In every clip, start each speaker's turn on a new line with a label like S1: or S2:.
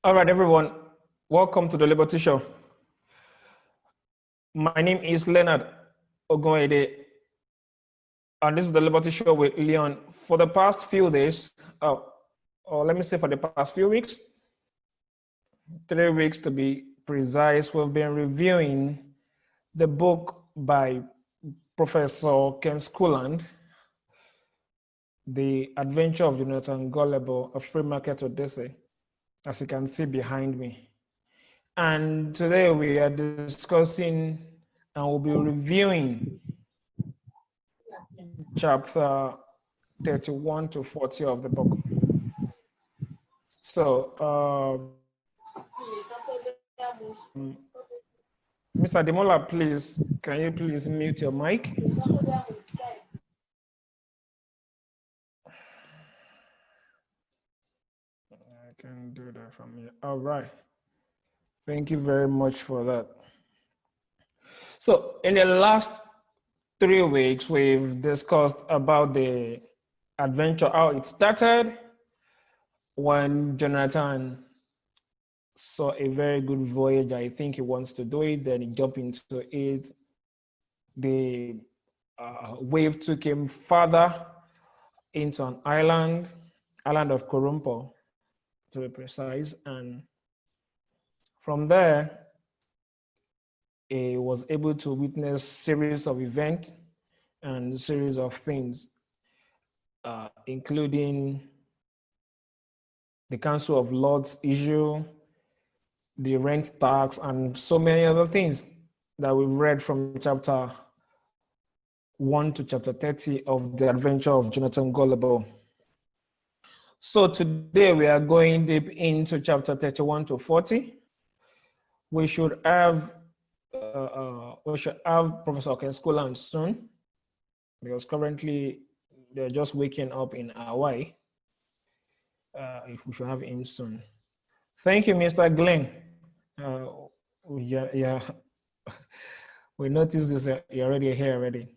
S1: All right, everyone. Welcome to the Liberty Show. My name is Leonard Ogunede, and this is the Liberty Show with Leon. For the past few days, or let me say for the past few weeks, 3 weeks to be precise, we've been reviewing the book by Professor Ken Schooland, The Adventure of Jonathan Gullible, A Free Market Odyssey, as you can see behind me. And today we are discussing and we'll be reviewing chapter 31 to 40 of the book. So, Mr. Demola, please, can you please mute your mic? I can do that from here. All right. Thank you very much for that. So in the last 3 weeks, we've discussed about the adventure, how it started when Jonathan saw a very good voyage. I think he wants to do it. Then he jumped into it. The wave took him further into an island of Korumpo, to be precise. And from there, he was able to witness series of events and series of things, including the Council of Lords issue, the rent tax, and so many other things that we've read from chapter 1 to chapter 30 of The Adventure of Jonathan Gullible. So today we are going deep into chapter 31 to 40. We should have Professor Ken Schooland soon, because currently they're just waking up in Hawaii. If we should have him soon. Thank you, Mr. Glenn. Yeah, we noticed this. You're already here already.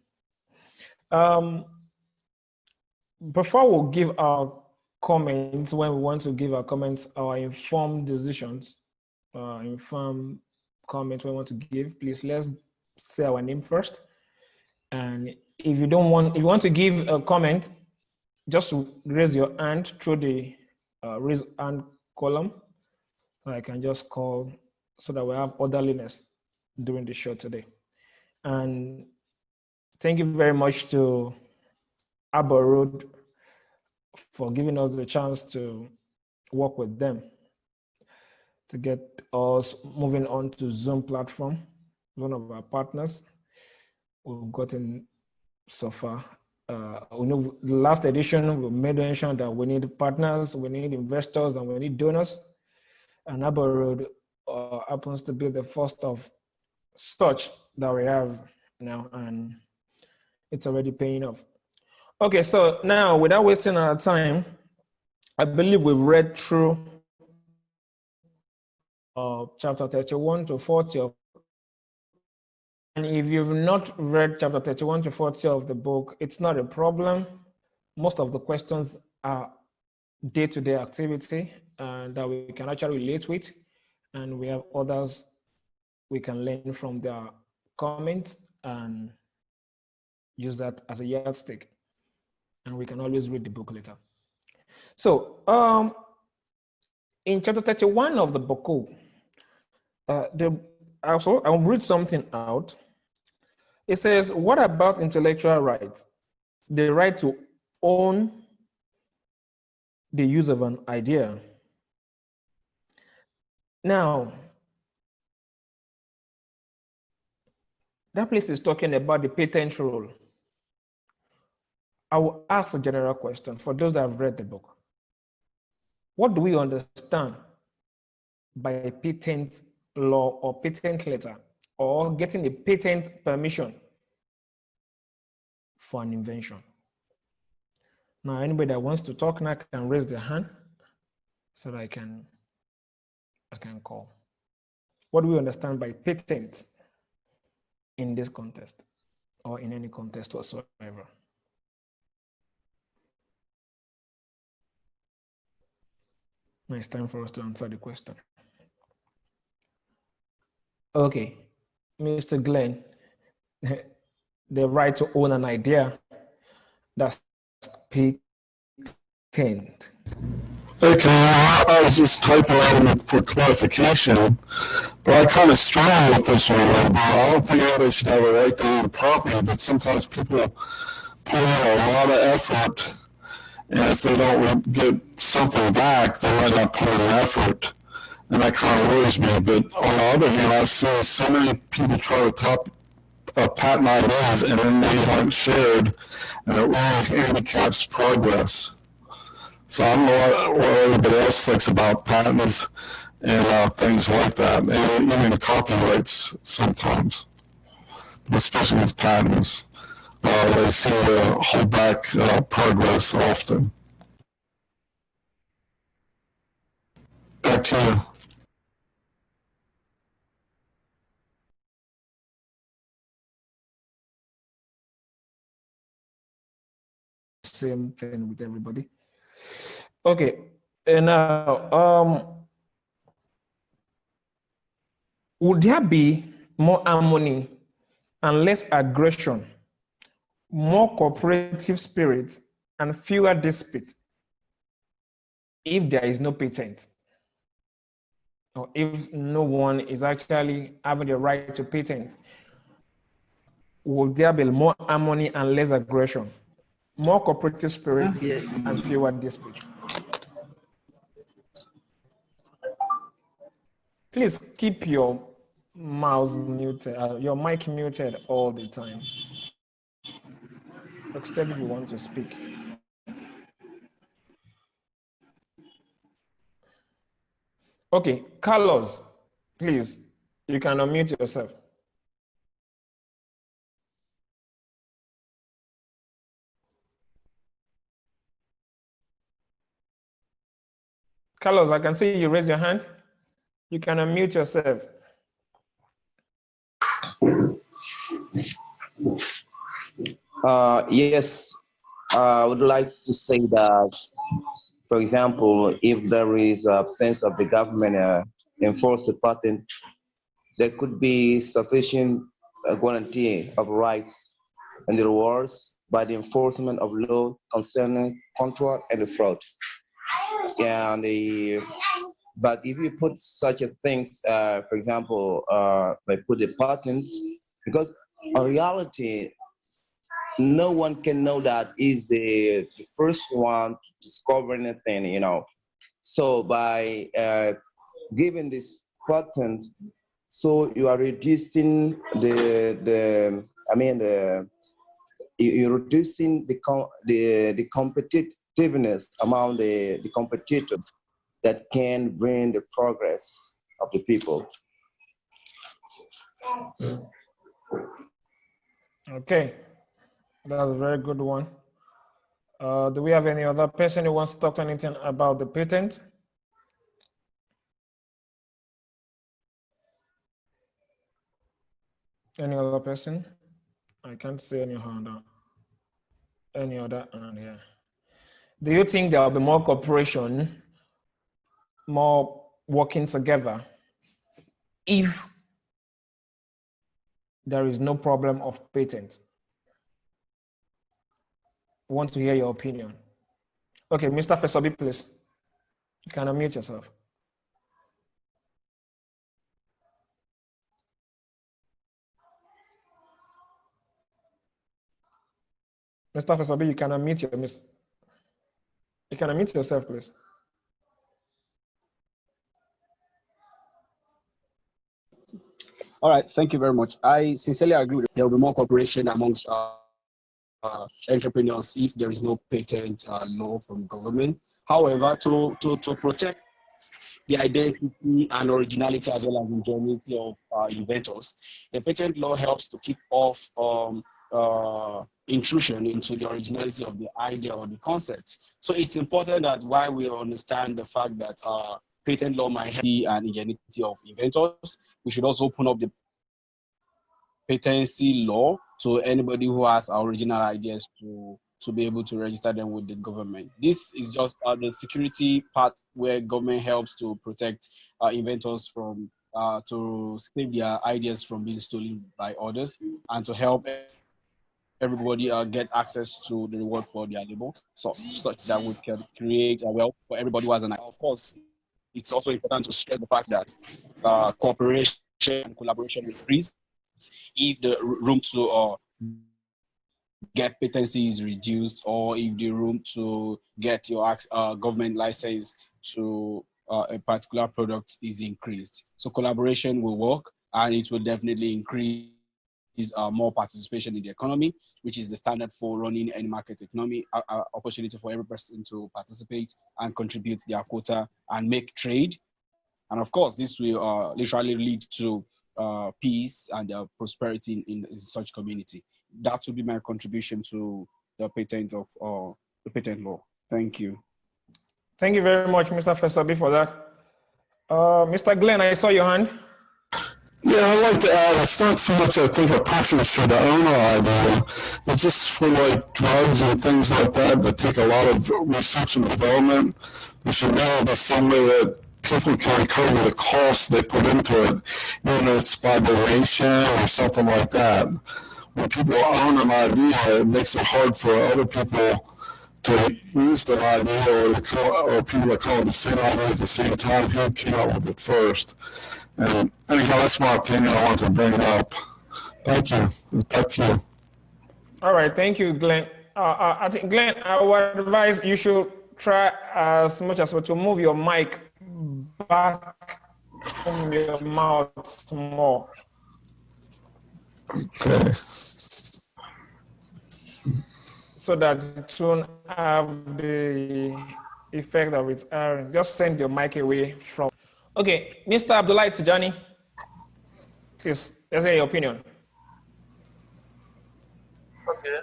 S1: Before we'll give our comments, when we want to give our comments, our informed decisions, informed comments we want to give, please let's say our name first. And if you want to give a comment, just raise your hand through the raise hand column. I can just call so that we have orderliness during the show today. And thank you very much to Arbor Road for giving us the chance to work with them to get us moving on to Zoom platform, one of our partners. We've gotten so far. We know the last edition, we made mention that we need partners, we need investors, and we need donors. And Arbor Road happens to be the first of such that we have now, and it's already paying off. Okay, so now without wasting our time, I believe we've read through chapter 31 to 40 of, and if you've not read chapter 31 to 40 of the book, it's not a problem. Most of the questions are day-to-day activity that we can actually relate with, and we have others we can learn from their comments and use that as a yardstick, and we can always read the book later. So in chapter 31 of the book, I'll read something out. It says, what about intellectual rights? The right to own the use of an idea. Now, that place is talking about the patent rule. I will ask a general question for those that have read the book. What do we understand by patent law or patent letter, or getting a patent permission for an invention? Now, anybody that wants to talk now can raise their hand so that I can call. What do we understand by patent in this context or in any context whatsoever? Now it's time for us to answer the question. Okay, Mr. Glenn, the right to own an idea that's patent.
S2: Okay, I was just typing out for clarification, but I kind of struggle with this one a little bit. I don't think everybody should have a right to own property, but sometimes people put in a lot of effort, and if they don't get something back, they might not put in effort. And that kind of worries me a bit. On the other hand, I've seen so many people try to top patent ideas and then they aren't shared, and it really handicaps progress. So I don't know what everybody else thinks about patents and things like that, and even the copyrights sometimes, but especially with patents. They seem to hold back progress often. Back to you.
S1: Same thing with everybody. Okay, and now, would there be more harmony and less aggression, more cooperative spirit, and fewer dispute if there is no patent, or if no one is actually having the right to patent? Will there be more harmony and less aggression, more cooperative spirit, and fewer disputes? Please keep your mouse muted, your mic muted all the time, except if you want to speak. Okay, Carlos, please, you can unmute yourself. Carlos, I can see you raise your hand. You can unmute yourself.
S3: Yes, I would like to say that, for example, if there is absence of the government enforce a patent, there could be sufficient guarantee of rights and the rewards by the enforcement of law concerning contract and fraud. And but if you put such a things, for example, by put the patents, because in reality, no one can know that is the first one to discover anything, you know. So by giving this patent, so you are reducing you're reducing the competitiveness among the competitors that can bring the progress of the people.
S1: Okay, that's a very good one. Do we have any other person who wants to talk anything about the patent? Any other person? I can't see any hand. Any other hand here? Do you think there will be more cooperation, more working together, if there is no problem of patent? I want to hear your opinion. Okay, Mr. Fesobi, please. You can unmute yourself. Mr. Fesobi, you can unmute yourself, please.
S4: All right, thank you very much. I sincerely agree. There will be more cooperation amongst entrepreneurs if there is no patent law from government. However, to protect the identity and originality as well as ingenuity of inventors, the patent law helps to keep off intrusion into the originality of the idea or the concept. So it's important that while we understand the fact that patent law might help the ingenuity of inventors, we should also open up the patency law to anybody who has original ideas to to be able to register them with the government. This is just the security part where government helps to protect inventors from to save their ideas from being stolen by others and to help everybody get access to the reward for their labor, so such that we can create a wealth for everybody who has an idea. Of course, it's also important to stress the fact that cooperation and collaboration will increase if the room to get patency is reduced, or if the room to get your government license to a particular product is increased. So collaboration will work, and it will definitely increase more participation in the economy, which is the standard for running any market economy, opportunity for every person to participate and contribute their quota and make trade. And of course, this will literally lead to peace and prosperity in such community. That would be my contribution to the patent of the patent law. Thank you.
S1: Thank you very much, Mr. Fesabi, for that. Mr. Glenn, I saw your hand.
S2: Yeah, I'd like to add, it's not so much, I think, a preference for the owner idea. It's just for like drugs and things like that take a lot of research and development. There should never be some way that people can recover the costs they put into it, even if it's by donation or something like that. When people own an idea, it makes it hard for other people to use the idea, or people that come with the same idea at the same time, who came up with it first. And anyhow, that's my opinion I want to bring up. Thank you. Back to you.
S1: All right, thank you, Glenn. I think, Glenn, I would advise you should try as much as possible to move your mic back from your mouth more.
S2: Okay.
S1: So that it won't have the effect of its airing. Just send your mic away from. Okay, Mr. Abdullah Tijani, please, let's hear your opinion.
S5: Okay,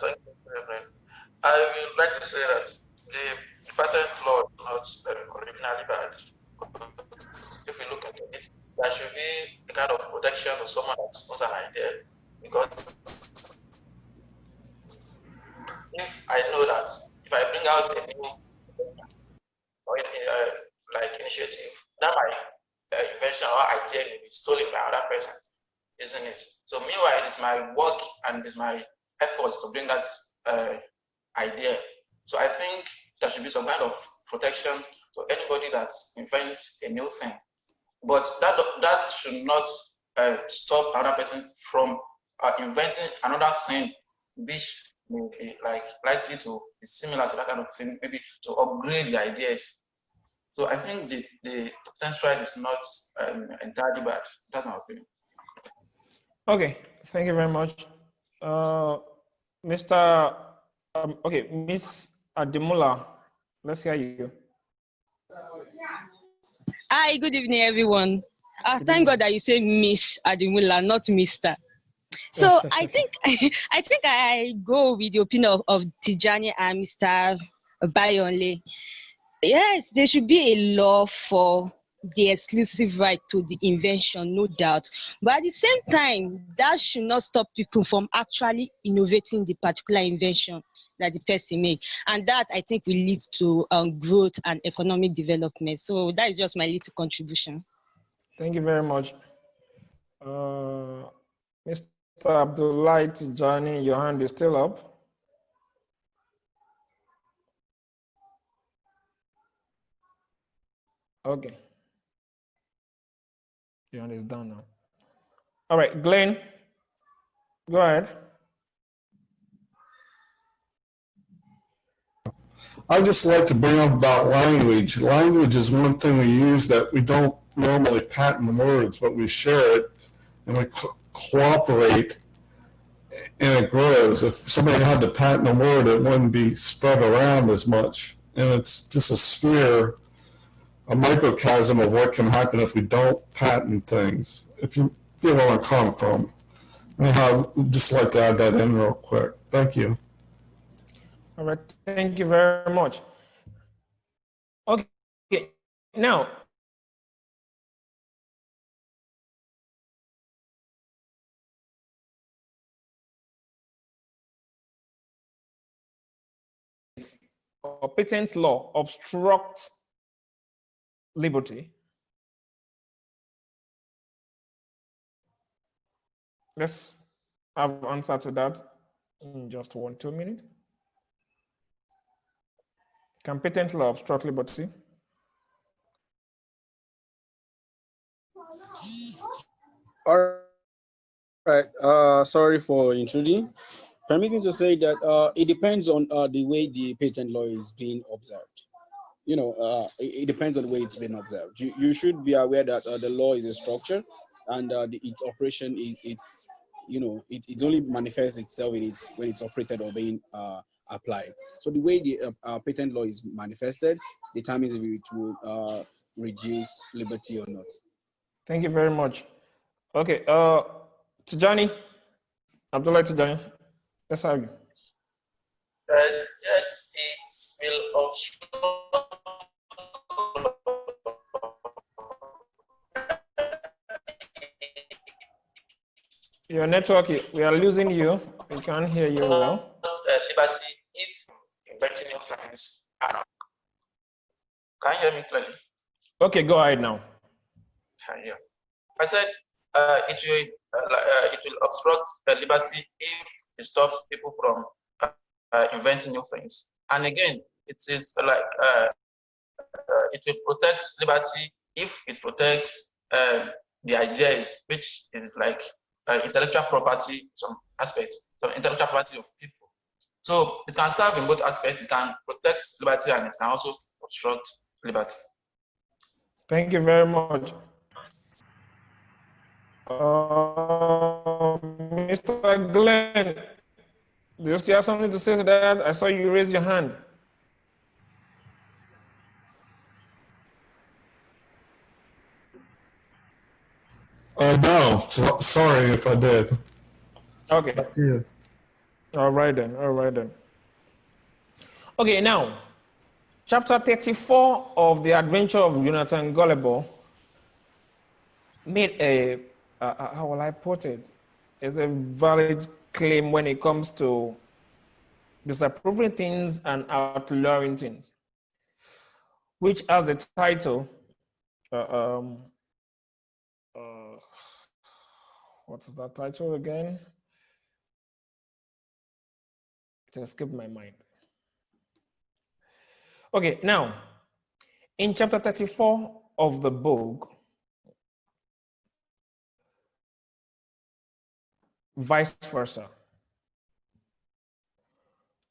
S5: thank you, Reverend. I would like to say that the patent law is not originally bad. If we look into it, there should be a kind of protection to someone that owns an idea, because if I know that if I bring out a new or like initiative, that my invention or idea may be stolen by another person, isn't it? So meanwhile, it is my work and it is my efforts to bring that idea. So I think there should be some kind of protection to anybody that invents a new thing. But that should not stop another person from inventing another thing, which may be likely to be similar to that kind of thing, maybe to upgrade the ideas. So I think the potential right is not entirely bad. That's my opinion.
S1: Okay, thank you very much. Mr. Miss Adimula, let's hear you.
S6: Hi, good evening, everyone. Thank God that you say Miss Adimula, not Mr. So I think I go with the opinion of Tijani and Mr. Bayonle. Yes, there should be a law for the exclusive right to the invention, no doubt. But at the same time, that should not stop people from actually innovating the particular invention that the person made. And that, I think, will lead to growth and economic development. So that is just my little contribution.
S1: Thank you very much. Mr. Abdullah Tijani, your hand is still up. Okay. Your hand is down now. All right, Glenn, go ahead.
S2: I just like to bring up about language. Language is one thing we use that we don't normally patent words, but we share it and we cooperate, and it grows. If somebody had to patent a word, it wouldn't be spread around as much. And it's just a sphere, a microcosm of what can happen if we don't patent things. If you get where I'm coming from. Anyhow, I'd just like to add that in real quick. Thank you.
S1: All right, thank you very much. Okay, now or patent law obstructs liberty? Let's have answer to that in just 1-2 minutes. Can patent law obstruct liberty?
S4: All right. Sorry for intruding. Permit me to say that it depends on the way the patent law is being observed. It depends on the way it's being observed. You should be aware that the law is a structure, and its operation it only manifests itself when it's operated or being applied. So the way the patent law is manifested determines if it will reduce liberty or not.
S1: Thank you very much. Okay, Tijani, Abdullah Tijani, let's have you.
S5: Yes, it will obstruct.
S1: Your network, we are losing you. We can't hear you well.
S5: Liberty if inventing new things. Can you hear me clearly?
S1: Okay, go ahead now.
S5: Yeah. I said it will obstruct liberty if it stops people from inventing new things. And again, it is like it will protect liberty if it protects the ideas, which is like intellectual property, some aspect, some intellectual property of people. So it can serve in both aspects. It can protect liberty and it can also obstruct liberty.
S1: Thank you very much. Mr. Glenn, do you still have something to say to that? I saw you raise your hand.
S2: No, sorry if I did.
S1: Okay.
S2: Yeah.
S1: All right then. All right then. Okay, now, chapter 34 of The Adventure of Jonathan Gullible made how will I put it? It's a valid claim when it comes to disapproving things and outlawing things, which has a title, what's that title again? It escaped my mind. Okay, now, in chapter 34 of the book, vice versa.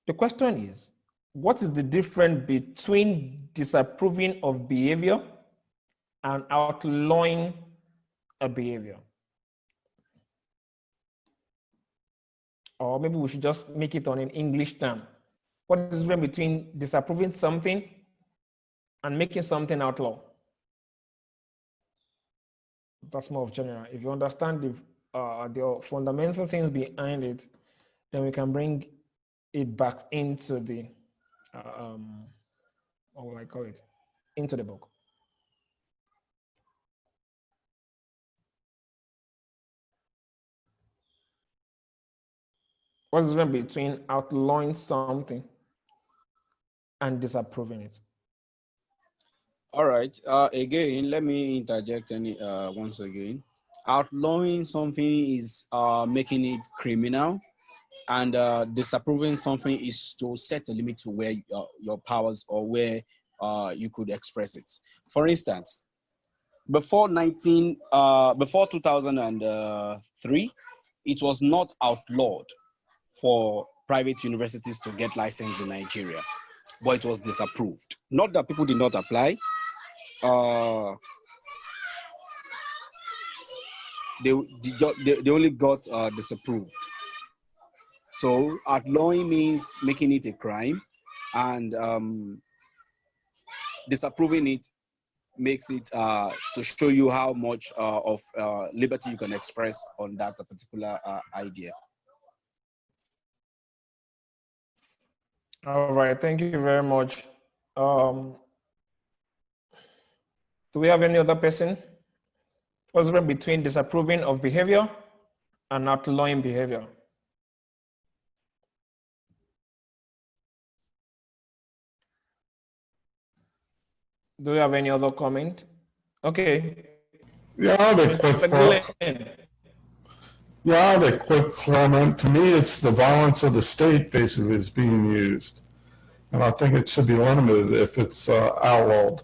S1: The question is, what is the difference between disapproving of behavior and outlawing a behavior? Or maybe we should just make it on an English term. What is the difference between disapproving something and making something outlaw? That's more of general. If you understand the fundamental things behind it, then we can bring it back into the, what will I call it? Into the book. What's the difference between outlawing something and disapproving it?
S4: All right. Again, let me interject once again. Outlawing something is making it criminal, and disapproving something is to set a limit to where your powers or where you could express it. For instance, before 2003, it was not outlawed for private universities to get licensed in Nigeria, but it was disapproved. Not that people did not apply. They only got disapproved. So outlawing means making it a crime, and disapproving it makes it to show you how much of liberty you can express on that particular idea.
S1: All right, thank you very much. Do we have any other person? What's the difference between disapproving of behavior and outlawing behavior? Do you have any other comment? Okay.
S2: Yeah, I have a
S1: Mr.
S2: quick
S1: Glenn.
S2: Yeah, I have a quick comment. To me, it's the violence of the state basically is being used. And I think it should be limited if it's outlawed.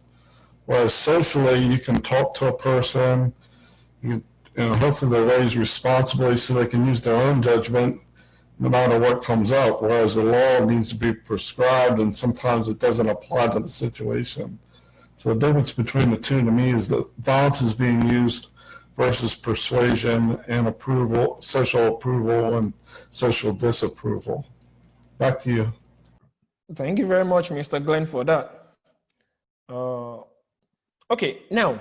S2: Whereas socially, you can talk to a person, and hopefully they're raised responsibly so they can use their own judgment no matter what comes up. Whereas the law needs to be prescribed, and sometimes it doesn't apply to the situation. So the difference between the two to me is that violence is being used versus persuasion and approval, social approval and social disapproval. Back to you.
S1: Thank you very much, Mr. Glenn, for that. Okay, now,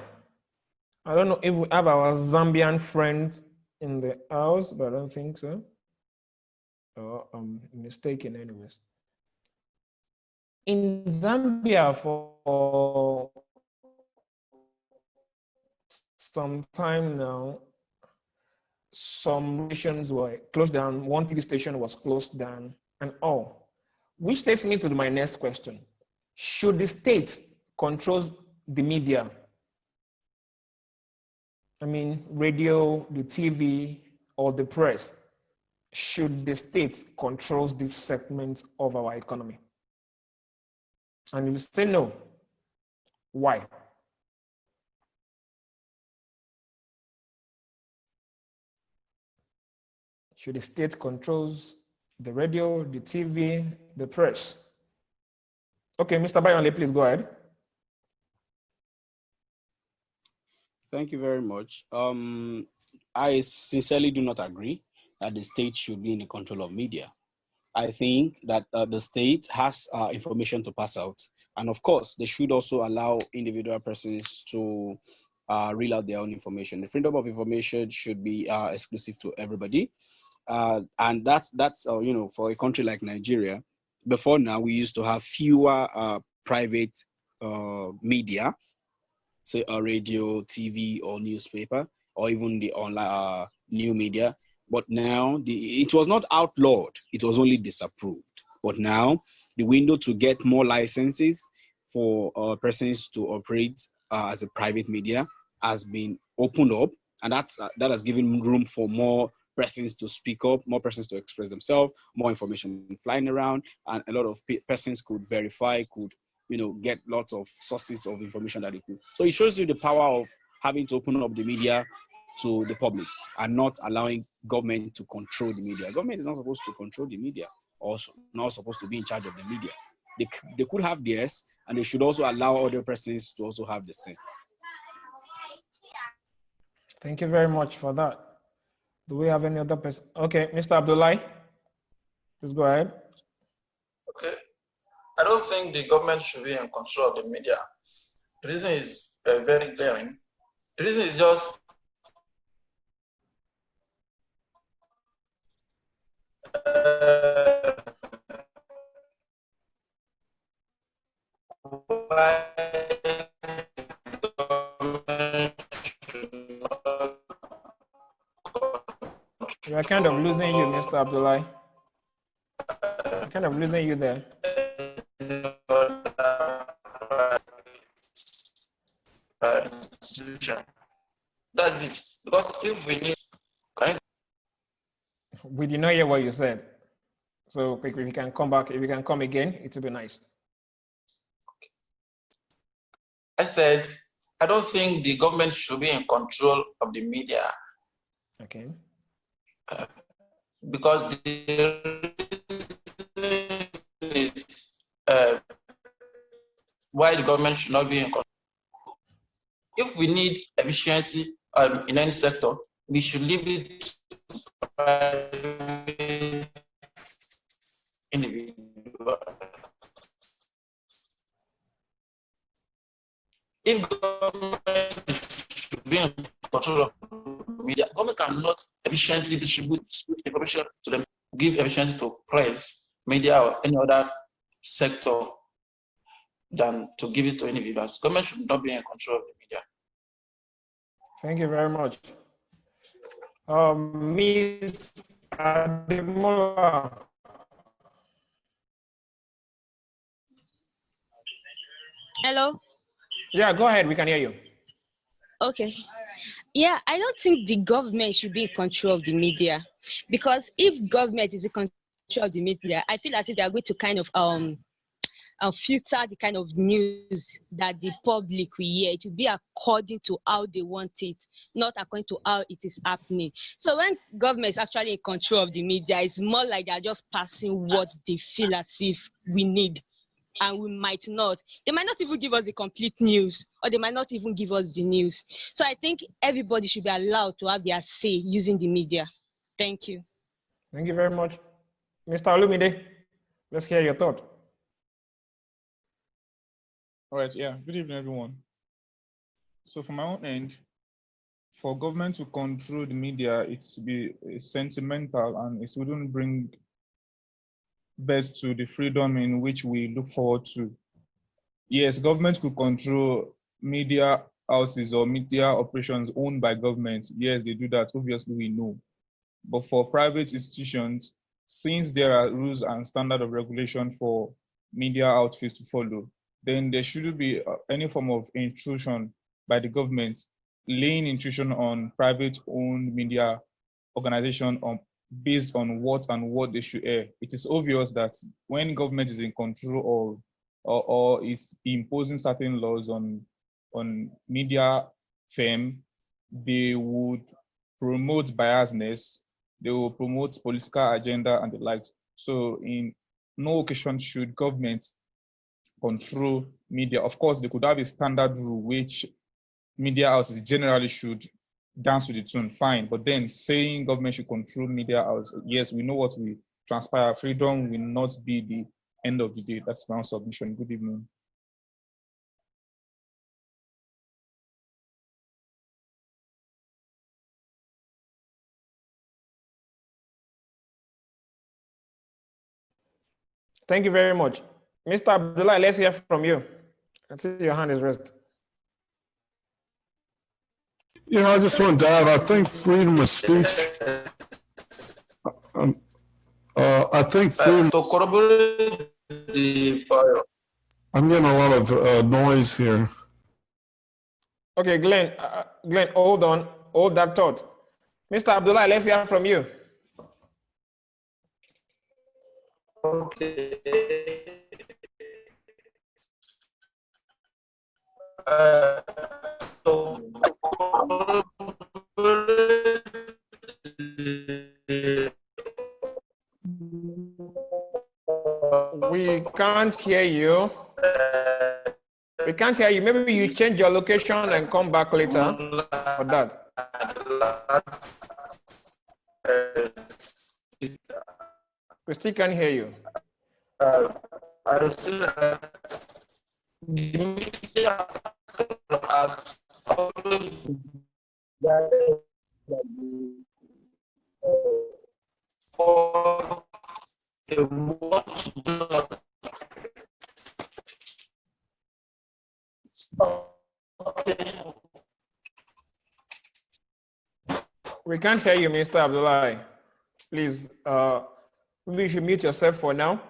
S1: I don't know if we have our Zambian friends in the house, but I don't think so. I'm mistaken anyways. In Zambia for some time now, some stations were closed down, one TV station was closed down and all. Which takes me to my next question. Should the state control the media? I mean, radio, the TV, or the press? Should the state control this segment of our economy? And if you say no, why? Should the state controls the radio, the TV, the press? Okay, Mr. Bayonle, please go ahead.
S4: Thank you very much. I sincerely do not agree that the state should be in the control of media. I think that the state has information to pass out. And of course, they should also allow individual persons to reel out their own information. The freedom of information should be exclusive to everybody. And that's for a country like Nigeria, before now, we used to have fewer private media, say a radio, TV, or newspaper, or even the online new media. But now it was not outlawed, it was only disapproved. But now the window to get more licenses for persons to operate as a private media has been opened up, and that has given room for more persons to speak up, more persons to express themselves, more information flying around, and a lot of persons could verify, could get lots of sources of information that they could. So it shows you the power of having to open up the media to the public and not allowing government to control the media. Government is not supposed to control the media, or not supposed to be in charge of the media. They could have theirs, and they should also allow other persons to also have the same.
S1: Thank you very much for that. Do we have any other person? Okay, Mr. Abdullahi, please go ahead.
S5: Okay. I don't think the government should be in control of the media. The reason is very glaring. The reason is just
S1: We are kind of losing you, Mr. Abdullahi. I'm kind of losing you there.
S5: Institution. That's it. Because if we need,
S1: we did not hear what you said. So if you can come back, if you can come again, it would be nice.
S5: I said, I don't think the government should be in control of the media.
S1: Okay.
S5: Because the reason is why the government should not be in control. If we need efficiency in any sector, we should leave it to private individuals. If government should be in control of media, government cannot efficiently distribute information to them, give efficiency to press, media, or any other sector than to give it to individuals. Government should not be in control of the media.
S1: Thank you very much. Ms. Ademola.
S6: Hello.
S1: Yeah, go ahead. We can hear you.
S6: Okay. Yeah, I don't think the government should be in control of the media, because if government is in control of the media, I feel as if they are going to kind of filter the kind of news that the public will hear. It will be according to how they want it, not according to how it is happening. So when government is actually in control of the media, it's more like they're just passing what they feel as if we need, and we might not. They might not even give us the complete news, or they might not even give us the news. So I think everybody should be allowed to have their say using the media. Thank you.
S1: Thank you very much. Mr. Olumide, let's hear your thought.
S7: All right, yeah. Good evening, everyone. So from my own end, for government to control the media, it's be sentimental and it wouldn't bring birth to the freedom in which we look forward to. Yes, government could control media houses or media operations owned by government. Yes, they do that. Obviously, we know. But for private institutions, since there are rules and standard of regulation for media outfits to follow, then there shouldn't be any form of intrusion by the government, laying intrusion on private-owned media organization based on what they should air. It is obvious that when government is in control or is imposing certain laws on media firm, they would promote biasness, they will promote political agenda and the likes. So in no occasion should government control media. Of course, they could have a standard rule which media houses generally should dance to the tune, fine. But then saying government should control media house, yes, we know what will transpire. Freedom will not be the end of the day. That's my submission. Good evening.
S1: Thank you very much. Mr. Abdullah, let's hear from you. I see your hand is raised.
S2: Yeah, I just want to add, I think freedom of speech, I think freedom,
S5: To corroborate the
S2: I'm getting a lot of noise here.
S1: Okay, Glenn, hold on, hold that thought. Mr. Abdullah, let's hear from you.
S5: okay. To
S1: We can't hear you. We can't hear you. Maybe you change your location and come back later for that. We still can't hear you.
S5: I see that the media has always for the watchdog.
S1: We can't hear you, Mr. Abdullah. Please, maybe you should mute yourself for now,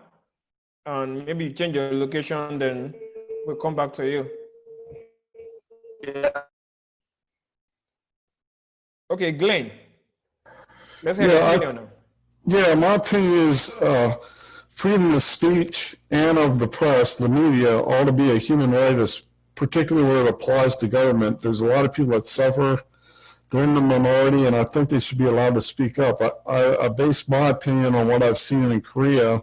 S1: and maybe you change your location, then we'll come back to you. Okay, Glenn, let's hear your opinion now.
S2: Yeah, my opinion is freedom of speech and of the press, the media, ought to be a human right, particularly where it applies to government. There's a lot of people that suffer. They're in the minority, and I think they should be allowed to speak up. I base my opinion on what I've seen in Korea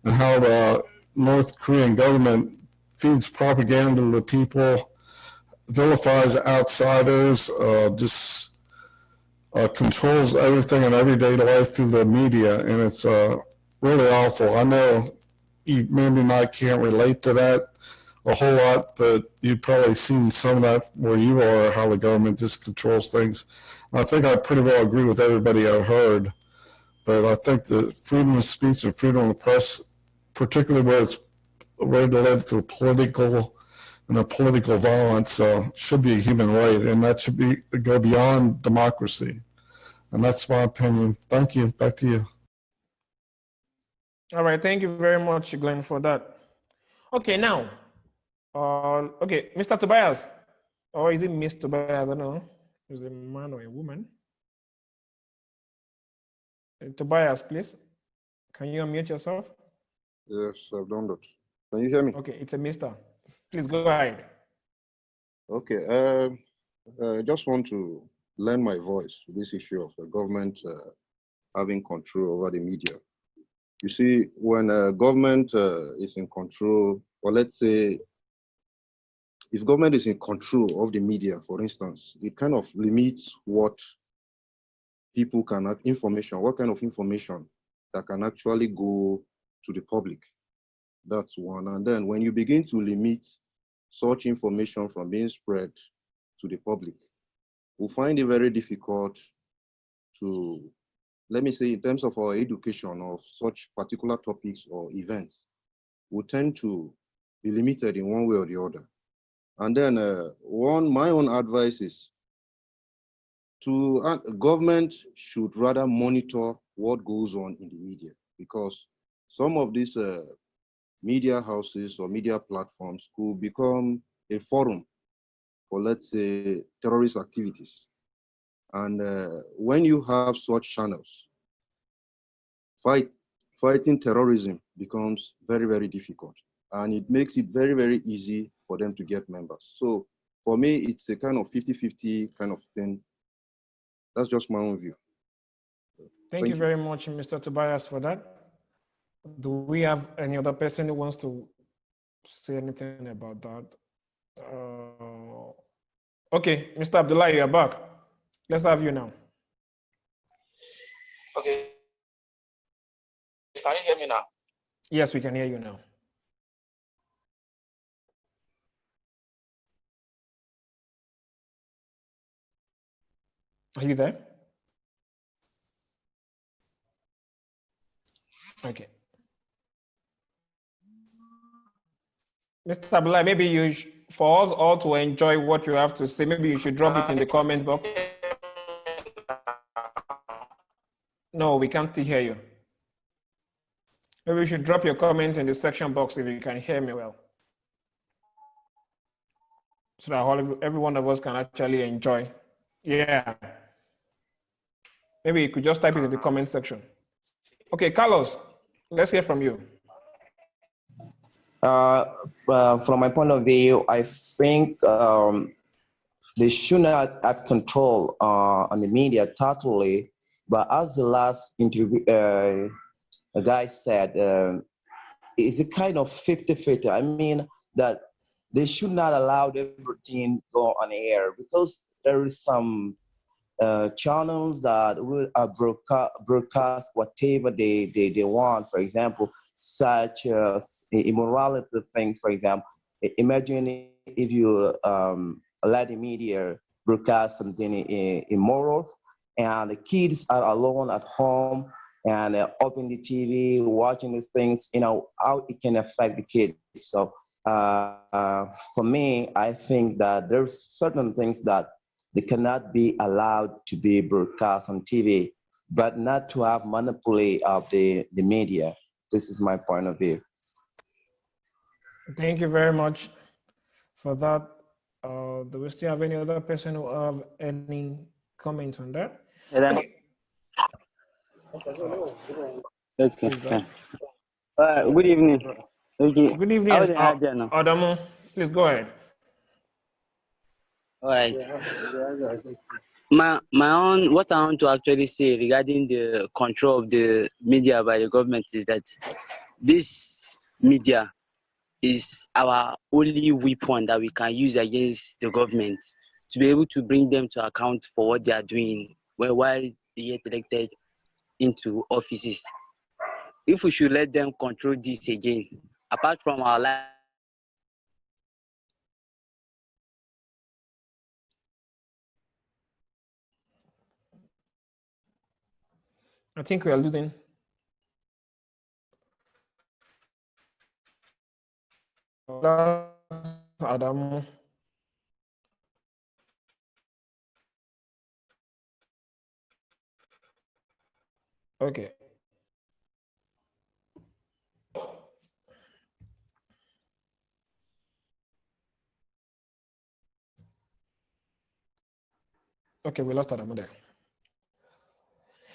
S2: and how the North Korean government feeds propaganda to the people, vilifies outsiders, just controls everything in everyday life through the media, and it's really awful. I know you maybe not can't relate to that a whole lot, but you've probably seen some of that where you are, how the government just controls things. And I think I pretty well agree with everybody I've heard, but I think the freedom of speech and freedom of the press, particularly where it's led to political violence, should be a human right, and that should go beyond democracy. And that's my opinion. Thank you. Back to you.
S1: All right, thank you very much, Glenn, for that. Okay, now, Okay, Mr. Tobias, or is it Miss Tobias? I don't know. Is it a man or a woman? Tobias, please. Can you unmute yourself?
S8: Yes, I've done that. Can you hear me?
S1: Okay, it's a Mister. Please go ahead.
S8: Okay. I just want to lend my voice to this issue of the government having control over the media. You see, when government is in control, or let's say if government is in control of the media, for instance, it kind of limits what people can information, what kind of information that can actually go to the public. That's one. And then when you begin to limit such information from being spread to the public, we find it very difficult to, let me say, in terms of our education of such particular topics or events, we tend to be limited in one way or the other. And then my own advice is to government should rather monitor what goes on in the media, because some of these media houses or media platforms could become a forum for, let's say, terrorist activities. And when you have such channels, fighting terrorism becomes very, very difficult. And it makes it very, very easy for them to get members. So for me, it's a kind of 50-50 kind of thing. That's just my own view.
S1: Thank you very much, Mr. Tobias, for that. Do we have any other person who wants to say anything about that? Okay, Mr. Abdullah, you're back. Let's have you now.
S5: Okay. Can you hear me now?
S1: Yes, we can hear you now. Are you there? Okay. Mr. Abdullah, maybe you, for us all to enjoy what you have to say, maybe you should drop it in the comment box. No, we can't still hear you. Maybe you should drop your comments in the section box if you can hear me well, so that every one of us can actually enjoy. Yeah. Maybe you could just type it in the comment section. Okay, Carlos, let's hear from you.
S3: From my point of view, I think they should not have control on the media totally. But as the last interview guy said, it's a kind of 50-50. I mean that they should not allow everything go on air, because there is some channels that will broadcast whatever they want. For example, such immorality things. For example, imagine if you let the media broadcast something immoral, and the kids are alone at home and open the TV, watching these things. You know how it can affect the kids. So for me, I think that there's certain things that they cannot be allowed to be broadcast on TV, but not to have monopoly of the media. This is my point of view.
S1: Thank you very much for that. Do we still have any other person who have any comments on that? Okay.
S9: Okay. Good evening. Okay.
S1: Good evening, Adamu. Please go ahead.
S9: All right. My own, what I want to actually say regarding the control of the media by the government is that this media is our only weapon that we can use against the government to be able to bring them to account for what they are doing while they get elected into offices. If we should let them control this again, apart from our life,
S1: I think we are losing. Adamu. Okay. Okay, we lost Adamu there.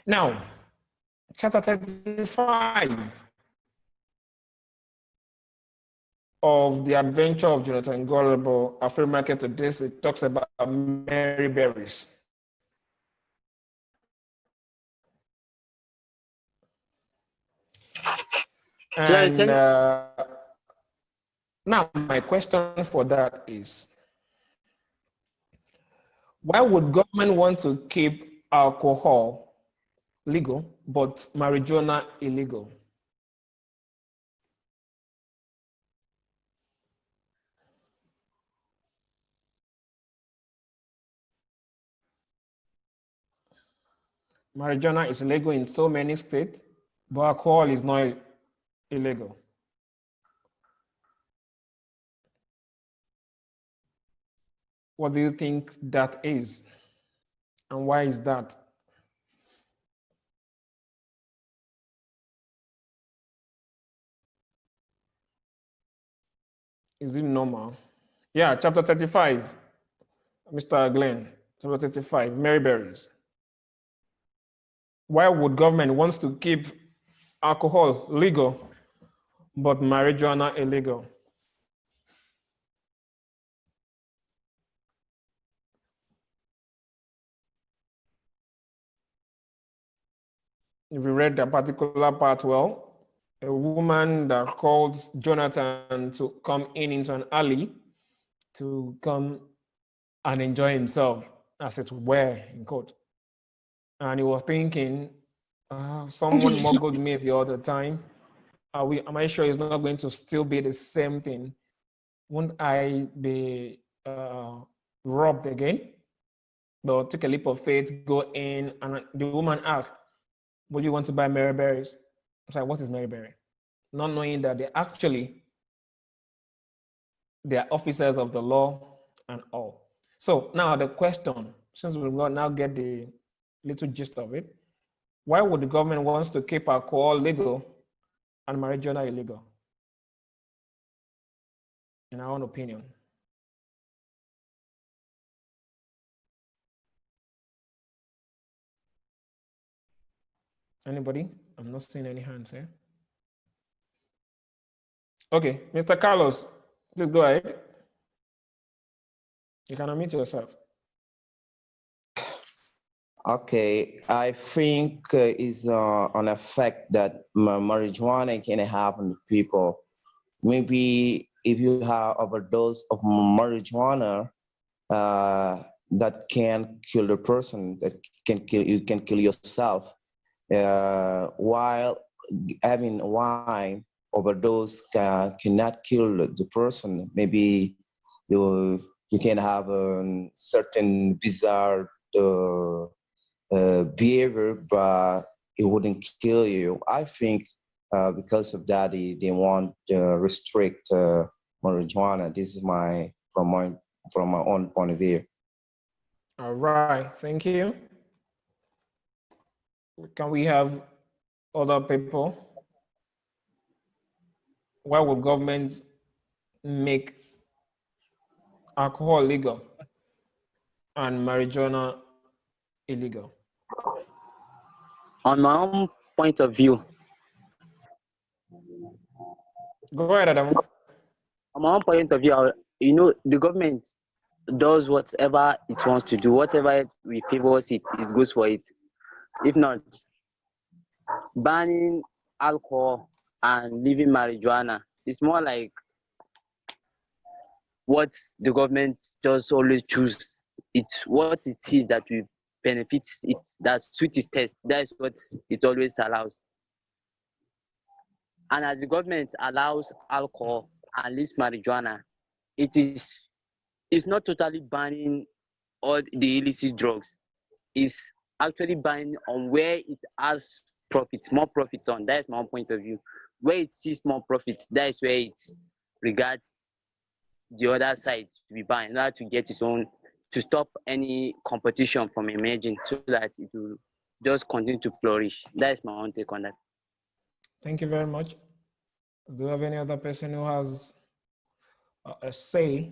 S1: Now, chapter 35 of The Adventure of Jonathan Gullible, a free market to this, it talks about Mary berries. And now my question for that is, why would government want to keep alcohol legal, but marijuana illegal? Marijuana is illegal in so many states, but alcohol is not illegal. What do you think that is? And why is that? Is it normal? Yeah, chapter 35, Mr. Glenn, chapter 35, Mary berries. Why would government wants to keep alcohol legal, but marijuana illegal? If you read that particular part well, a woman that called Jonathan to come into an alley to come and enjoy himself, as it were, in quote. And he was thinking, someone muggled me the other time. Am I sure it's not going to still be the same thing? Won't I be robbed again? But take a leap of faith, go in, and the woman asked, would you want to buy Mary berries? I was like, what is Mary berry? Not knowing that they are officers of the law and all. So now the question, since we now get the little gist of it, why would the government wants to keep alcohol legal and marijuana illegal? In our own opinion. Anybody? I'm not seeing any hands here. Okay, Mr. Carlos, please go ahead. You can unmute yourself.
S3: Okay, I think is an effect that marijuana can have on people. Maybe if you have overdose of marijuana, that can kill the person, that can kill you, can kill yourself. While having wine overdose cannot kill the person. Maybe you can have a certain bizarre behavior, but it wouldn't kill you. I think because of that, they want to restrict marijuana. This is from my own point of view.
S1: All right, thank you. Can we have other people? Why would government make alcohol legal and marijuana illegal?
S9: On my own point of view,
S1: Go ahead, Adam.
S9: on my own point of view, the government does whatever it wants to do. Whatever it favors it goes for it. If not, banning alcohol and leaving marijuana, it's more like what the government just always choose. It's what it is that will benefit it, that suit its test. That is what it always allows. And as the government allows alcohol and leaves marijuana, it's not totally banning all the illicit drugs. It's actually banning on where it has profits, more profits on. That is my own point of view. Where it sees more profits, that is where it regards the other side to be banned in order to get its own, to stop any competition from emerging so that it will just continue to flourish. That is my own take on that.
S1: Thank you very much. Do you have any other person who has a say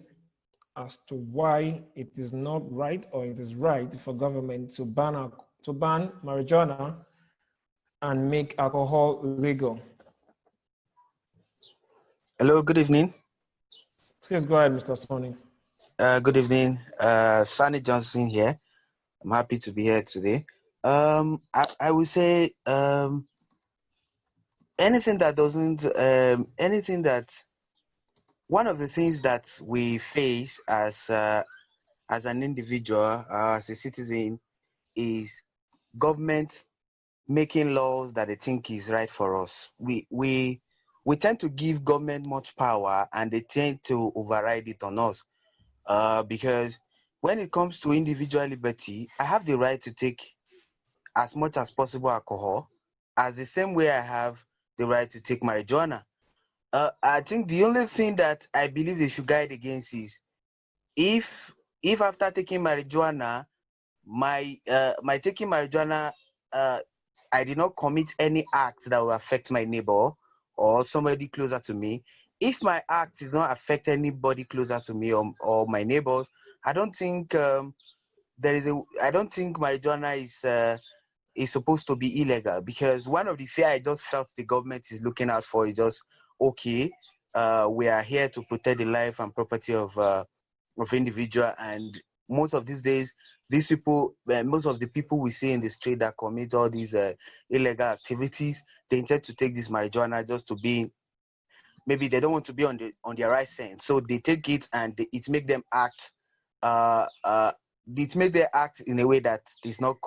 S1: as to why it is not right or it is right for government to ban marijuana and make alcohol legal.
S3: Hello, good evening.
S1: Please go ahead, Mr. Sonny.
S3: Good evening. Sunny Johnson here. I'm happy to be here today. I would say anything that doesn't, anything that, one of the things that we face as an individual, as a citizen, is government making laws that they think is right for us. We tend to give government much power, and they tend to override it on us. Because when it comes to individual liberty, I have the right to take as much as possible alcohol, as the same way I have the right to take marijuana. I think the only thing that I believe they should guide against is if after taking marijuana, my taking marijuana, uh, I did not commit any act that will affect my neighbor or somebody closer to me. If my act did not affect anybody closer to me or my neighbors, I don't think I don't think marijuana is supposed to be illegal, because one of the fear I just felt the government is looking out for is just, okay, we are here to protect the life and property of individual, and most of these days, these people, most of the people we see in the street that commit all these illegal activities, they intend to take this marijuana just to be, maybe they don't want to be on their right sense, so they take it and it make them act uh uh it make them act in a way that is not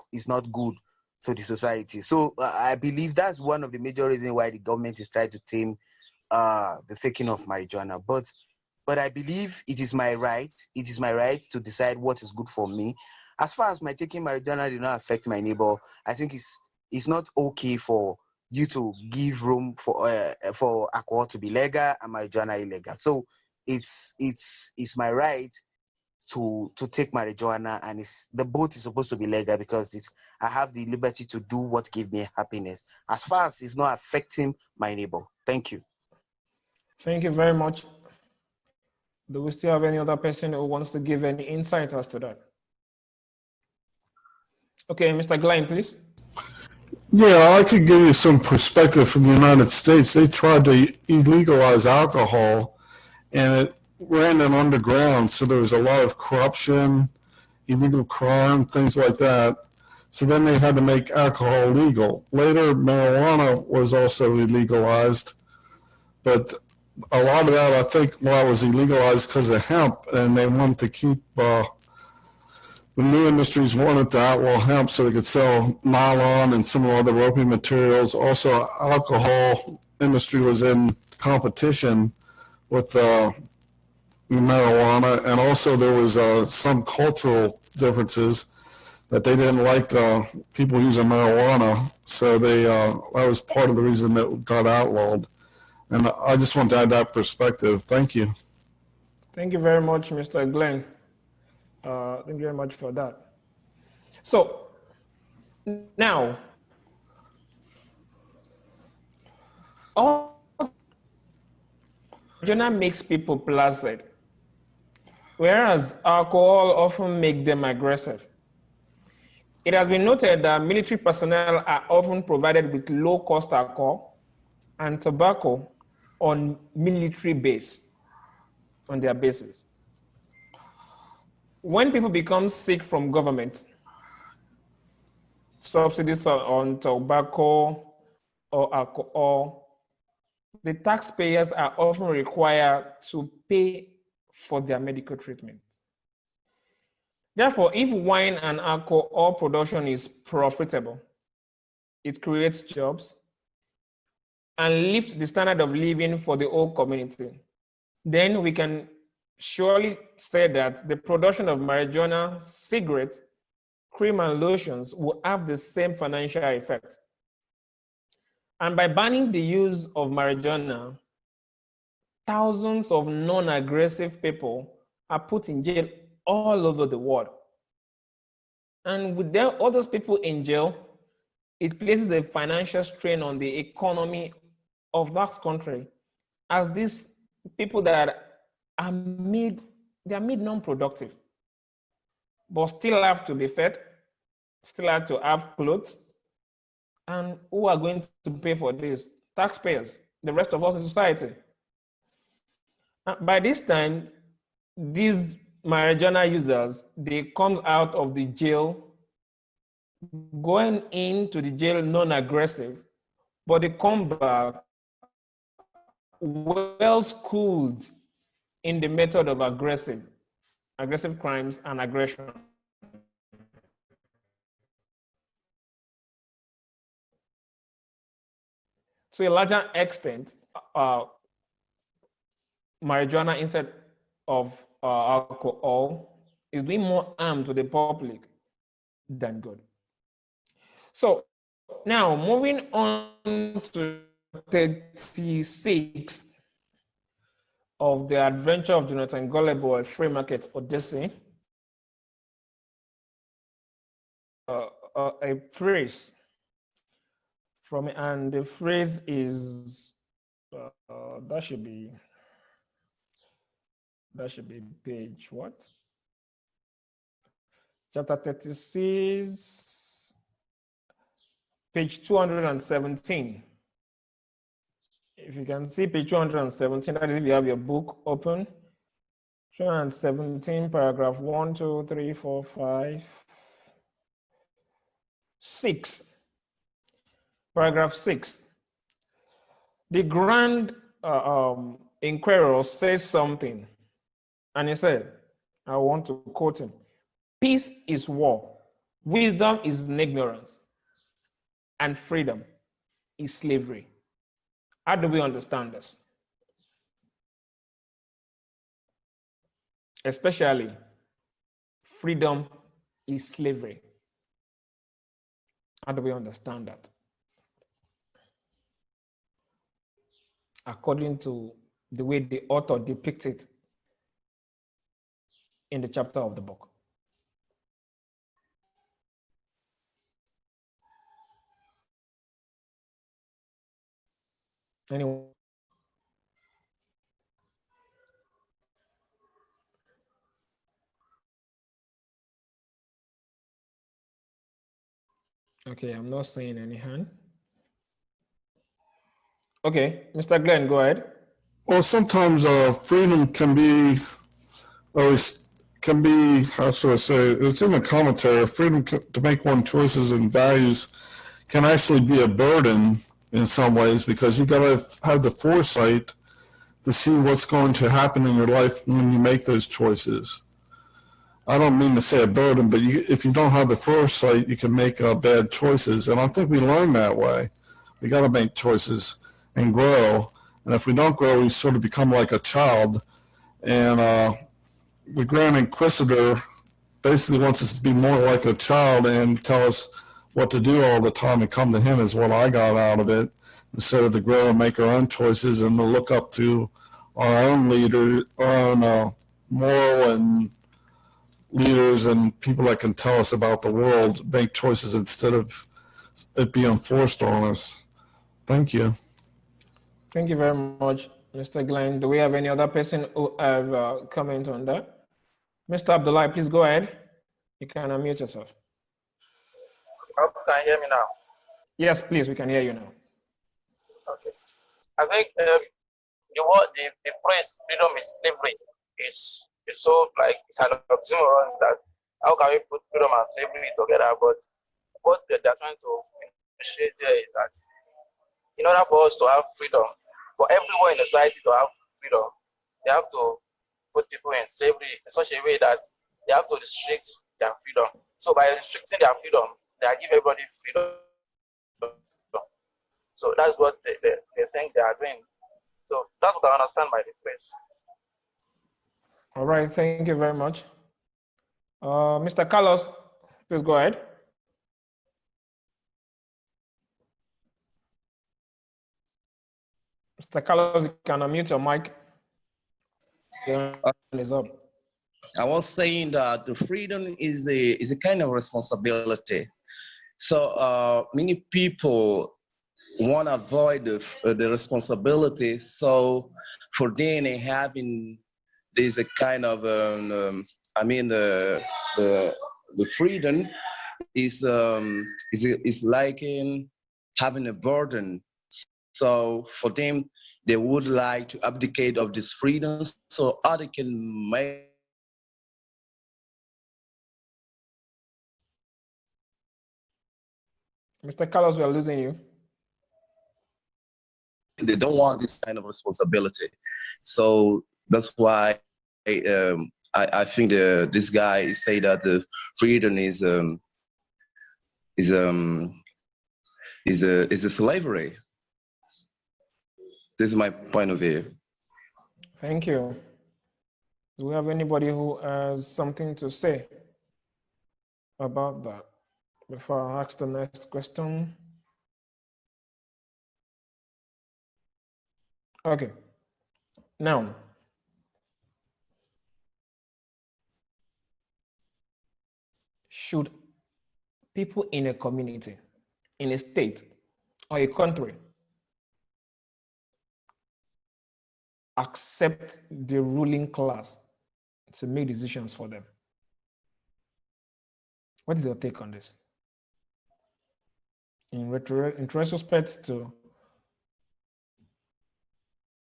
S3: good for the society. So I believe that's one of the major reasons why the government is trying to tame the taking of marijuana. But I believe it is my right. It is my right to decide what is good for me. As far as my taking marijuana did not affect my neighbor, I think it's not okay for you to give room for alcohol to be legal and marijuana illegal. So it's my right to take marijuana, and it's the both is supposed to be legal, because it's I have the liberty to do what gives me happiness, as far as it's not affecting my neighbor. Thank you.
S1: Thank you very much. Do we still have any other person who wants to give any insight as to that? Okay, Mr. Glenn, please.
S2: Yeah, I could give you some perspective from the United States. They tried to illegalize alcohol, and it ran it underground, so there was a lot of corruption, illegal crime, things like that. So then they had to make alcohol legal. Later, marijuana was also illegalized, but a lot of that, I think, was illegalized because of hemp, and they wanted to keep the new industries wanted to outlaw hemp so they could sell nylon and some other ropey materials. Also, alcohol industry was in competition with marijuana, and also there was some cultural differences that they didn't like people using marijuana, so that was part of the reason that it got outlawed. And I just want to add that perspective. Thank you.
S1: Thank you very much, Mr. Glenn. Thank you very much for that. So now, all marijuana makes people placid, whereas alcohol often makes them aggressive. It has been noted that military personnel are often provided with low-cost alcohol and tobacco on military base, on their bases. When people become sick from government, subsidies on tobacco or alcohol, the taxpayers are often required to pay for their medical treatment. Therefore, if wine and alcohol production is profitable, it creates jobs and lifts the standard of living for the whole community, then we can surely say that the production of marijuana, cigarettes, cream, and lotions will have the same financial effect. And by banning the use of marijuana, thousands of non-aggressive people are put in jail all over the world. And with all those people in jail, it places a financial strain on the economy of that country, as these people that are made they are made non-productive, but still have to be fed, still have to have clothes. And who are going to pay for this? Taxpayers, the rest of us in society. By this time, these marijuana users, they come out of the jail, going into the jail non-aggressive, but they come back well-schooled in the method of aggressive crimes and aggression. To a larger extent, marijuana instead of alcohol is doing more harm to the public than good. So now moving on to 36 of the adventure of Jonathan Gullible, a free market Odyssey, a phrase from, and the phrase is, that should be page what? Chapter 36, page 217. If you can see page 217, that is if you have your book open. 217, paragraph 1, 2, 3, 4, 5, 6. Paragraph 6. The grand inquirer says something, and he said, I want to quote him: peace is war, wisdom is ignorance, and freedom is slavery. How do we understand this? Especially, freedom is slavery. How do we understand that? According to the way the author depicts it in the chapter of the book. Anyone? Okay, I'm not seeing any hand. Okay, Mr. Glenn, go ahead.
S2: Well, sometimes freedom can be, how should I say, it's in the commentary, freedom to make one's choices and values can actually be a burden in some ways, because you got to have the foresight to see what's going to happen in your life when you make those choices. I don't mean to say a burden, but if you don't have the foresight, you can make bad choices. And I think we learn that way. We got to make choices and grow. And if we don't grow, we sort of become like a child. And the Grand Inquisitor basically wants us to be more like a child and tell us what to do all the time, and come to him is what I got out of it, instead of to grow and make our own choices and to look up to our own leader, our own moral and leaders and people that can tell us about the world, make choices instead of it being forced on us. Thank you.
S1: Thank you very much, Mr. Glenn. Do we have any other person who have a comment on that? Mr. Abdullah, please go ahead. You can unmute yourself.
S5: Can you hear me now?
S1: Yes, please, we can hear you now.
S5: Okay. I think the phrase freedom is slavery is so like it's an oxymoron that how can we put freedom and slavery together? But what they're trying to initiate there is that in order for us to have freedom, for everyone in the society to have freedom, they have to put people in slavery in such a way that they have to restrict their freedom. So by restricting their freedom, they are giving everybody freedom. So that's what they think they are doing. So that's what I understand by the phrase.
S1: All right, thank you very much. Mr. Carlos, please go ahead. Mr. Carlos, you can unmute your mic. Your hand is up.
S3: I was saying that the freedom is a kind of responsibility. So many people want to avoid the responsibility. So for them, having there's a kind of the freedom is like in having a burden. So for them, they would like to abdicate of this freedom so others can make.
S1: Mr. Carlos, we are losing you.
S3: They don't want this kind of responsibility. So that's why I think this guy say that the freedom is a slavery. This is my point of view.
S1: Thank you. Do we have anybody who has something to say about that before I ask the next question? Okay. Now, should people in a community, in a state, or a country accept the ruling class to make decisions for them? What is your take on this? In retrospect to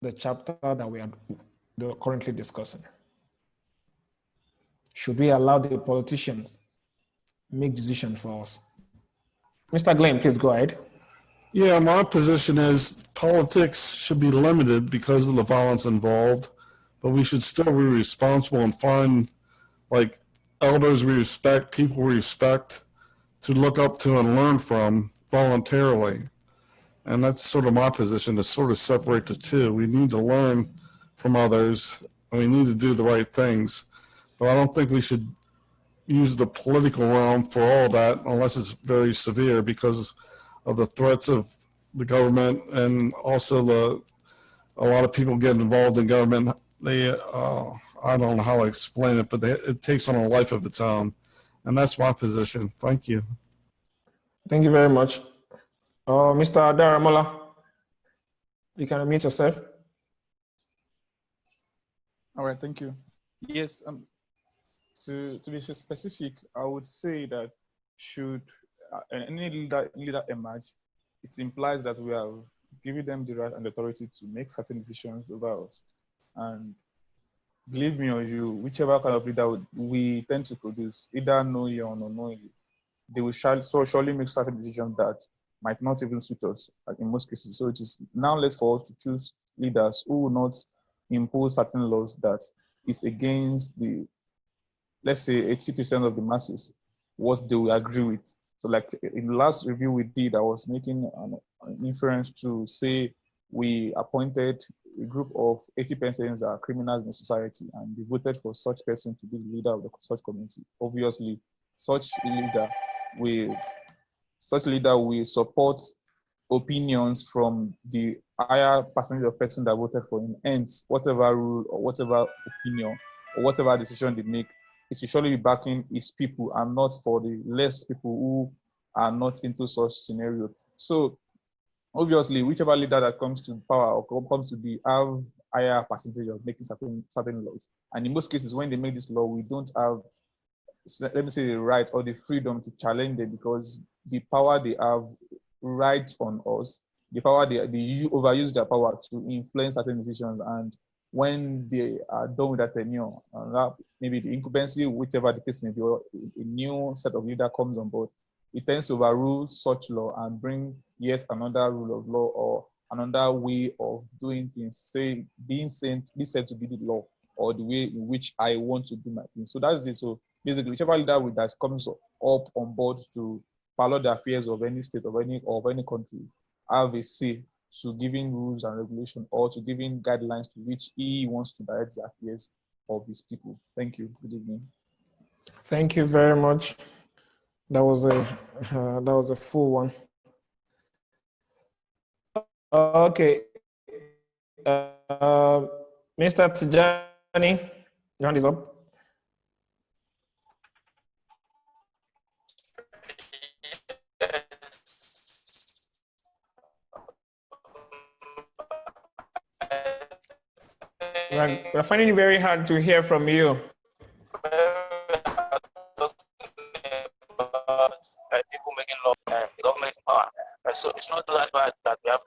S1: the chapter that we are currently discussing, should we allow the politicians make decisions for us? Mr. Glenn, please go ahead.
S2: Yeah, my position is politics should be limited because of the violence involved, but we should still be responsible and find like elders we respect, people we respect to look up to and learn from voluntarily. And that's sort of my position, to sort of separate the two. We need to learn from others and we need to do the right things. But I don't think we should use the political realm for all that unless it's very severe because of the threats of the government and also a lot of people get involved in government. They I don't know how to explain it, but it takes on a life of its own. And that's my position. Thank you.
S1: Thank you very much. Mr. Daramola, you can unmute yourself.
S7: All right, thank you. Yes, to be specific, I would say that should any leader emerge, it implies that we have given them the right and authority to make certain decisions over us. And believe me or you, whichever kind of leader we tend to produce, either knowingly or unknowingly, they will surely make certain decisions that might not even suit us in most cases. So it is now left for us to choose leaders who will not impose certain laws that is against the, let's say, 80% of the masses, what they will agree with. So like in the last review we did, I was making an inference to say we appointed a group of 80% are criminals in society and we voted for such person to be the leader of such community. Obviously, such leader will support opinions from the higher percentage of person that voted for him. Hence, whatever rule or whatever opinion or whatever decision they make, it should surely be backing his people and not for the less people who are not into such scenario. So obviously, whichever leader that comes to power or comes to be have higher percentage of making certain laws. And in most cases, when they make this law, we don't have, let me say, the right or the freedom to challenge them because the power they have rights on us, the power they overuse their power to influence certain decisions. And when they are done with that tenure, maybe the incumbency, whichever the case may be, or a new set of leader comes on board, it tends to overrule such law and bring yet another rule of law or another way of doing things, say being said to be the law or the way in which I want to do my thing. So that's it. So basically, whichever leader that comes up on board to follow the affairs of any state of any country have a say to giving rules and regulation or to giving guidelines to which he wants to direct the affairs of his people. Thank you. Good evening.
S1: Thank you very much. That was a full one. Okay. Mr. Tijani, your hand is up. We're finding it very hard to hear from you.
S5: People making law, the government power. So it's not that bad that we have.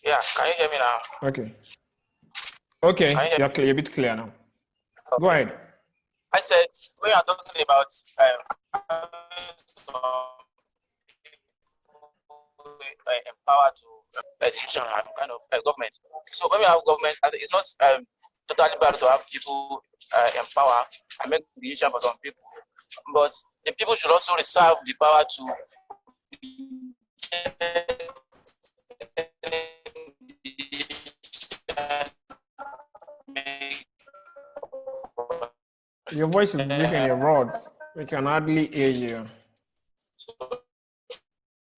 S5: Yeah, can you hear me now?
S1: Okay. Okay, you're clear, a bit clear now. Okay. Go ahead.
S5: I said we are talking about empower to education and kind of government. So when we have government, I think it's not totally bad to have people empower and make decision for some people, but the people should also reserve the power to
S1: Your voice is breaking your words. We can hardly hear you.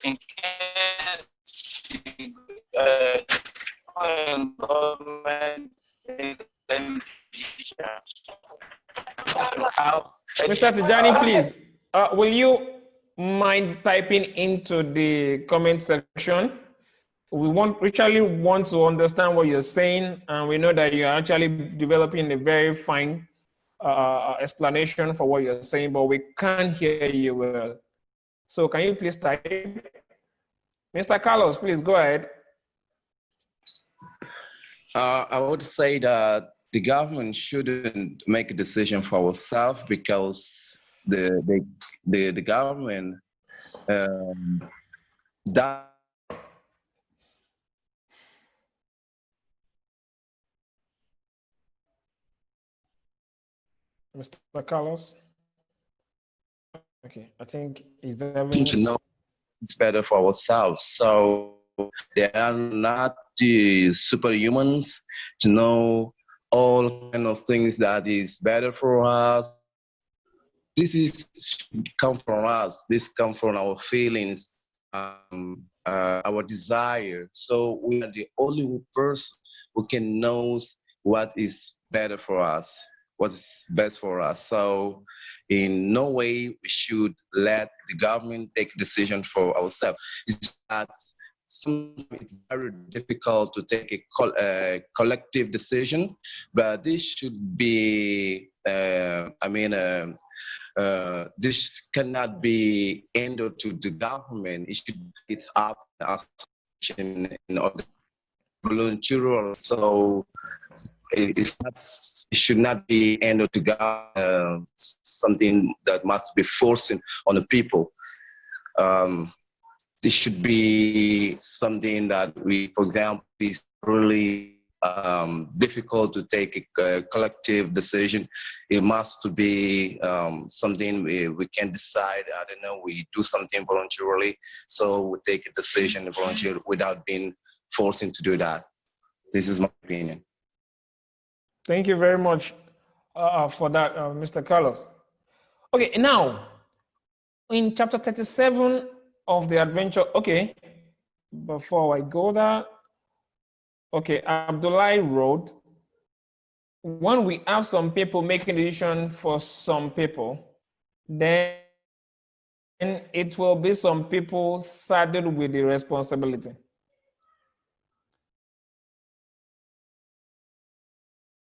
S5: In case government
S1: Mr. Tijani, please, will you mind typing into the comment section? We actually want to understand what you're saying, and we know that you're actually developing a very fine explanation for what you're saying, but we can't hear you well. So can you please type? Mr. Carlos, please go ahead.
S3: I would say that the government shouldn't make a decision for ourselves, because the government that
S1: Mr. Carlos. Okay, I think is there
S3: to know it's better for ourselves. So they are not the superhumans to know all kind of things that is better for us. This is come from us. This come from our feelings, our desire. So we are the only person who can know what is better for us, what's best for us. So in no way we should let the government take decisions for ourselves. It's that sometimes it's very difficult to take a collective decision, but this should be, this cannot be handed to the government. It's up to us in order volunteer. So it should not be handed to government, something that must be forcing on the people. This should be something that we, for example, is really difficult to take a collective decision. It must be something we can decide. I don't know, we do something voluntarily, so we take a decision voluntarily without being forced to do that. This is my opinion.
S1: Thank you very much for that, Mr. Carlos. Okay, now in chapter 37 of the adventure, okay, before I go there, okay, Abdullah wrote, when we have some people making a decision for some people, then it will be some people saddled with the responsibility.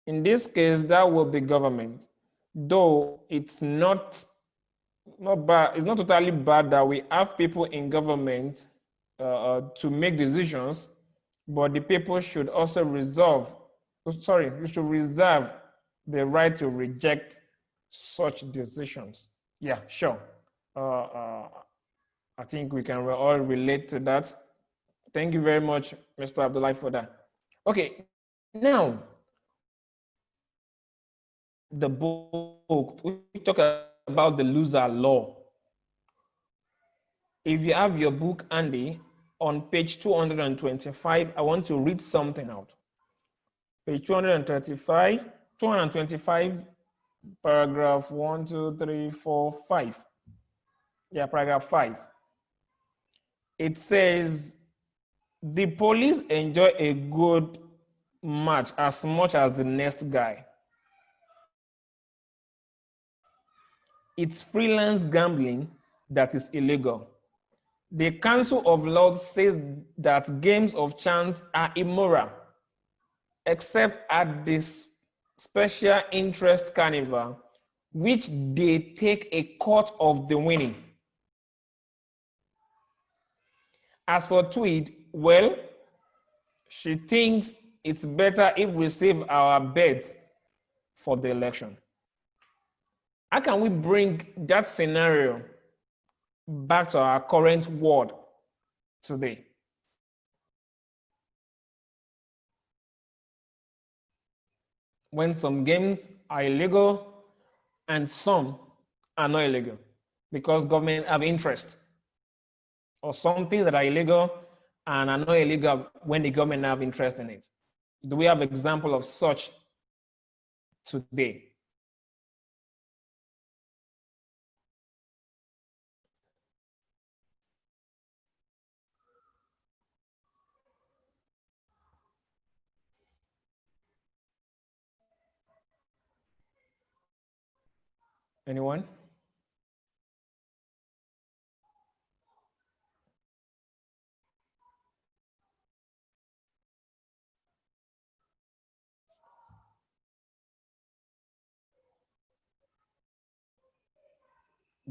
S1: In this case, that will be government, though it's not bad. It's not totally bad that we have people in government to make decisions, but the people should also reserve the right to reject such decisions. Yeah, sure. I think we can all relate to that. Thank you very much, Mr. Abdullah, for that. Okay, now, the book, we talk about the loser law. If you have your book, Andy, on page 225, I want to read something out. Page 225, paragraph 1, 2, 3, 4, 5. Yeah, paragraph 5. It says, the police enjoy a good match as much as the next guy. It's freelance gambling that is illegal. The Council of Lords says that games of chance are immoral, except at this special interest carnival, which they take a cut of the winning. As for Tweed, well, she thinks it's better if we save our bets for the election. How can we bring that scenario back to our current world today? When some games are illegal and some are not illegal because government have interest, or some things that are illegal and are not illegal when the government have interest in it. Do we have example of such today? Anyone?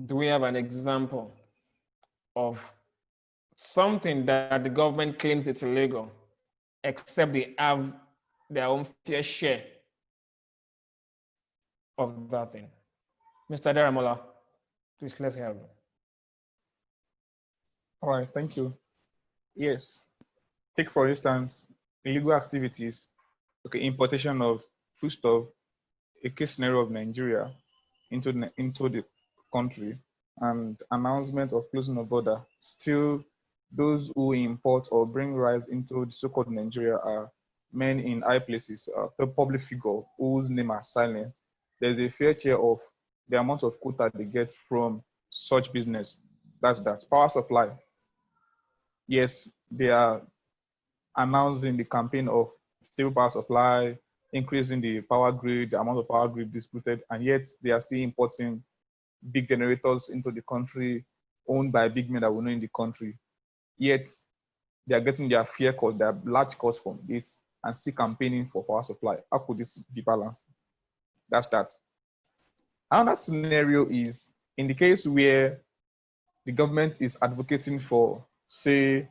S1: Do we have an example of something that the government claims it's illegal, except they have their own fair share of that thing? Mr. Daramola, please let's have it.
S7: All right, thank you. Yes, take for instance, illegal activities, okay, importation of foodstuff, a case scenario of Nigeria into the country, and announcement of closing of border. Still, those who import or bring rice into the so-called Nigeria are men in high places, a public figure whose name are silenced. There's a fair share of the amount of quota they get from such business. That's that. Power supply. Yes, they are announcing the campaign of stable power supply, increasing the power grid, the amount of power grid distributed, and yet they are still importing big generators into the country owned by big men that we know in the country. Yet they are getting their fair cut, their large cuts from this, and still campaigning for power supply. How could this be balanced? That's that. Another scenario is in the case where the government is advocating for, say,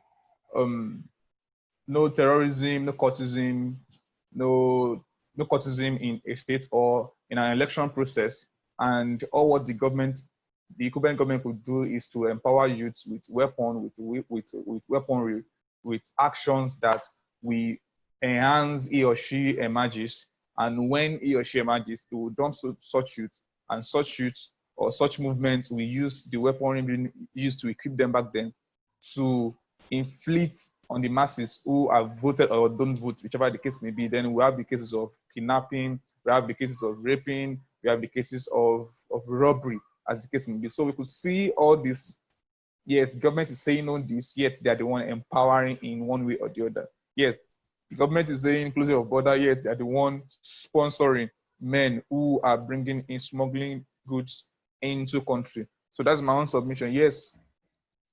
S7: no terrorism, no cultism, no cultism in a state or in an election process, and all what the equivalent government could do is to empower youths with weaponry, with actions that we enhance he or she emerges, and when he or she emerges, it will dump such youth, and such youth or such movements we use the weaponry being used to equip them back then to inflict on the masses who have voted or don't vote, whichever the case may be. Then we have the cases of kidnapping, we have the cases of raping, we have the cases of robbery, as the case may be. So we could see all this. Yes, the government is saying on this, yet they are the one empowering in one way or the other. Yes, the government is saying inclusive of border, yet they are the one sponsoring men who are bringing in smuggling goods into country. So that's my own submission. Yes,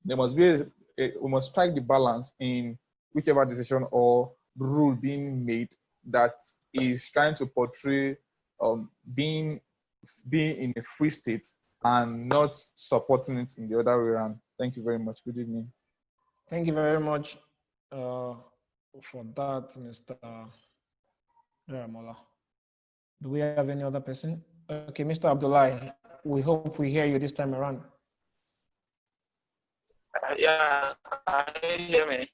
S7: there must be we must strike the balance in whichever decision or rule being made that is trying to portray being in a free state and not supporting it in the other way around. Thank you very much. Good evening.
S1: Thank you very much for that, Mr. Daramola. Do we have any other person? Okay, Mr. Abdullahi, we hope we hear you this time around.
S5: Yeah, can you hear me?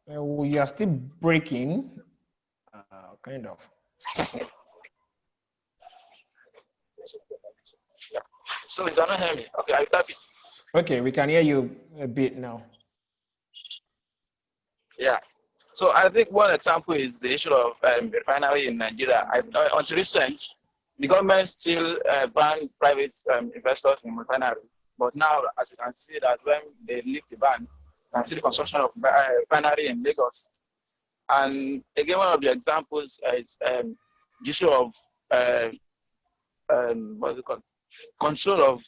S1: We are still breaking, kind of.
S5: So you cannot hear me. Okay, I tap it.
S1: Okay, we can hear you a bit now.
S5: Yeah. So I think one example is the issue of refinery in Nigeria. Until recent, the government still banned private investors in refinery. But now, as you can see, that when they lift the ban, you can see the construction of refinery in Lagos. And again, one of the examples is the issue of what's it called? Control of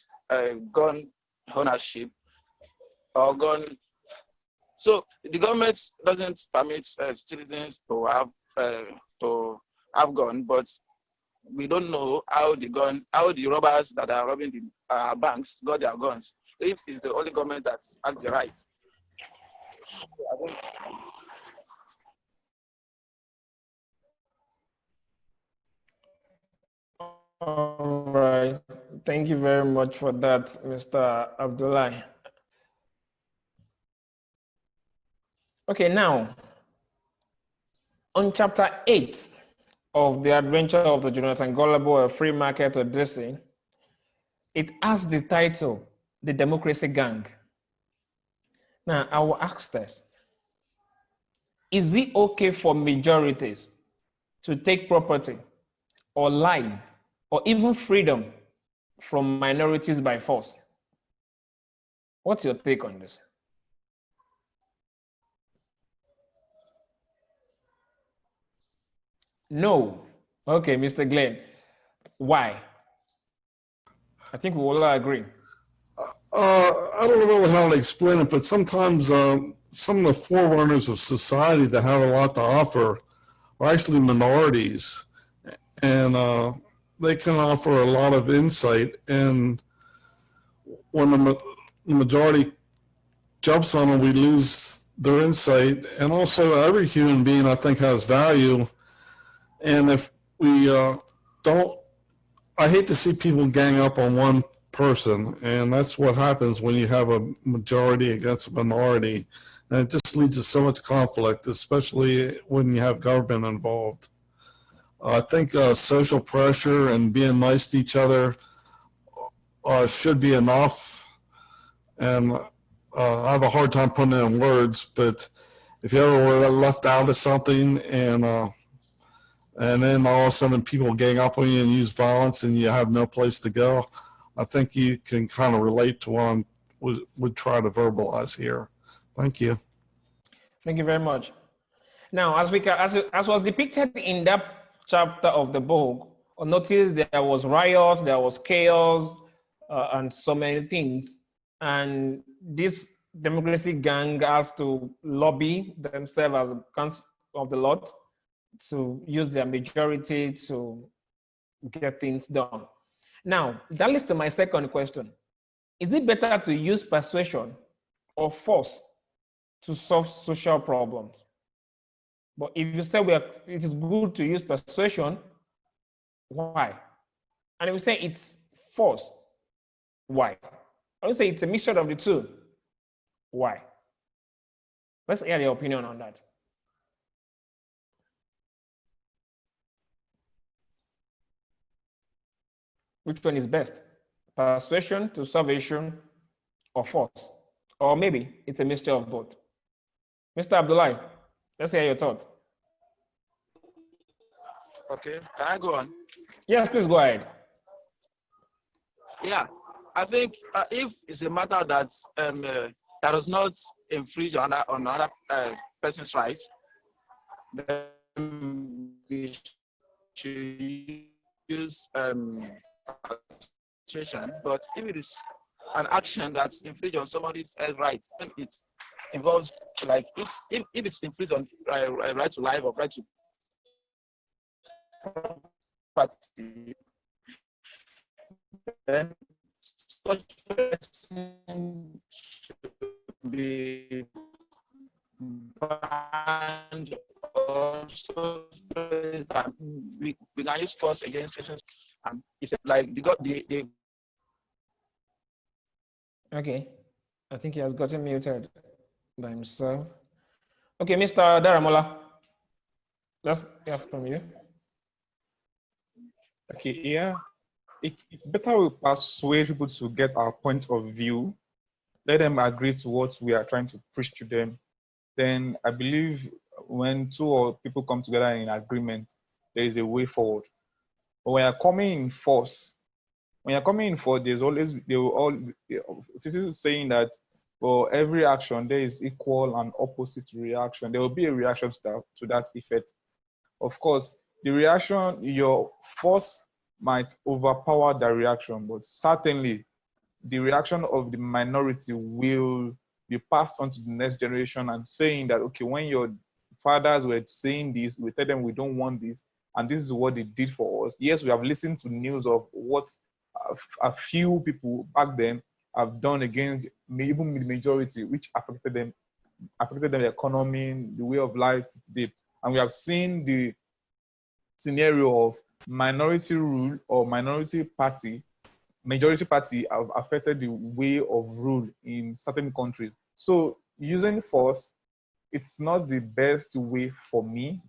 S5: gun ownership. or gun. So the government doesn't permit citizens to have gun, but we don't know how the robbers that are robbing the banks got their guns. If it's the only government that has the rights.
S1: All right. Thank you very much for that, Mr. Abdullah. Okay, now, on chapter 8 of The Adventure of the Jonathan Gullible, A Free Market Odyssey, it has the title, The Democracy Gang. Now, I will ask this. Is it okay for majorities to take property or life or even freedom from minorities by force? What's your take on this? No. Okay, Mr. Glenn. Why? I think we all agree.
S2: I don't know how to explain it, but sometimes some of the forerunners of society that have a lot to offer are actually minorities, and they can offer a lot of insight. And when the majority jumps on them, we lose their insight. And also, every human being, I think, has value. And if we don't, I hate to see people gang up on one person, and that's what happens when you have a majority against a minority, and it just leads to so much conflict, especially when you have government involved. I think social pressure and being nice to each other should be enough, and I have a hard time putting it in words, but if you ever were left out of something and then all of a sudden people gang up on you and use violence and you have no place to go, I think you can kind of relate to what I would try to verbalize here. Thank you.
S1: Thank you very much. Now, as was depicted in that chapter of the book, notice there was riot, there was chaos, and so many things. And this democracy gang has to lobby themselves as council of the Lord to use their majority to get things done. Now, that leads to my second question. Is it better to use persuasion or force to solve social problems? But if you say it is good to use persuasion, why? And if you say it's force, why? I would say it's a mixture of the two. Why? Let's hear your opinion on that. Which one is best? Persuasion to salvation or force? Or maybe it's a mixture of both. Mr. Abdullah, let's hear your thoughts.
S5: Okay, can I go on?
S1: Yes, please go ahead.
S5: Yeah, I think if it's a matter that does not infringe on another person's rights, then we should use situation. But if it is an action that's infringed on somebody's rights, then it involves like if it's infringed on right to life or right to property, then such person should be banned. Also, we can use force against citizens. It's like the
S1: Okay, I think he has gotten muted by himself. Okay, Mr. Daramola, let's hear from you.
S7: Okay, yeah. It's better we persuade people to get our point of view, let them agree to what we are trying to preach to them. Then I believe when two or people come together in agreement, there is a way forward. But when you're coming in force, there's always, this is saying that for every action, there is equal and opposite reaction. There will be a reaction to that effect. Of course, the reaction, your force might overpower the reaction, but certainly the reaction of the minority will be passed on to the next generation and saying that, okay, when your fathers were saying this, we tell them we don't want this, and this is what they did for us. Yes, we have listened to news of what a few people back then have done against even the majority, which affected them, the economy, the way of life today. And we have seen the scenario of minority rule or minority party, majority party have affected the way of rule in certain countries. So using force, it's not the best way for me.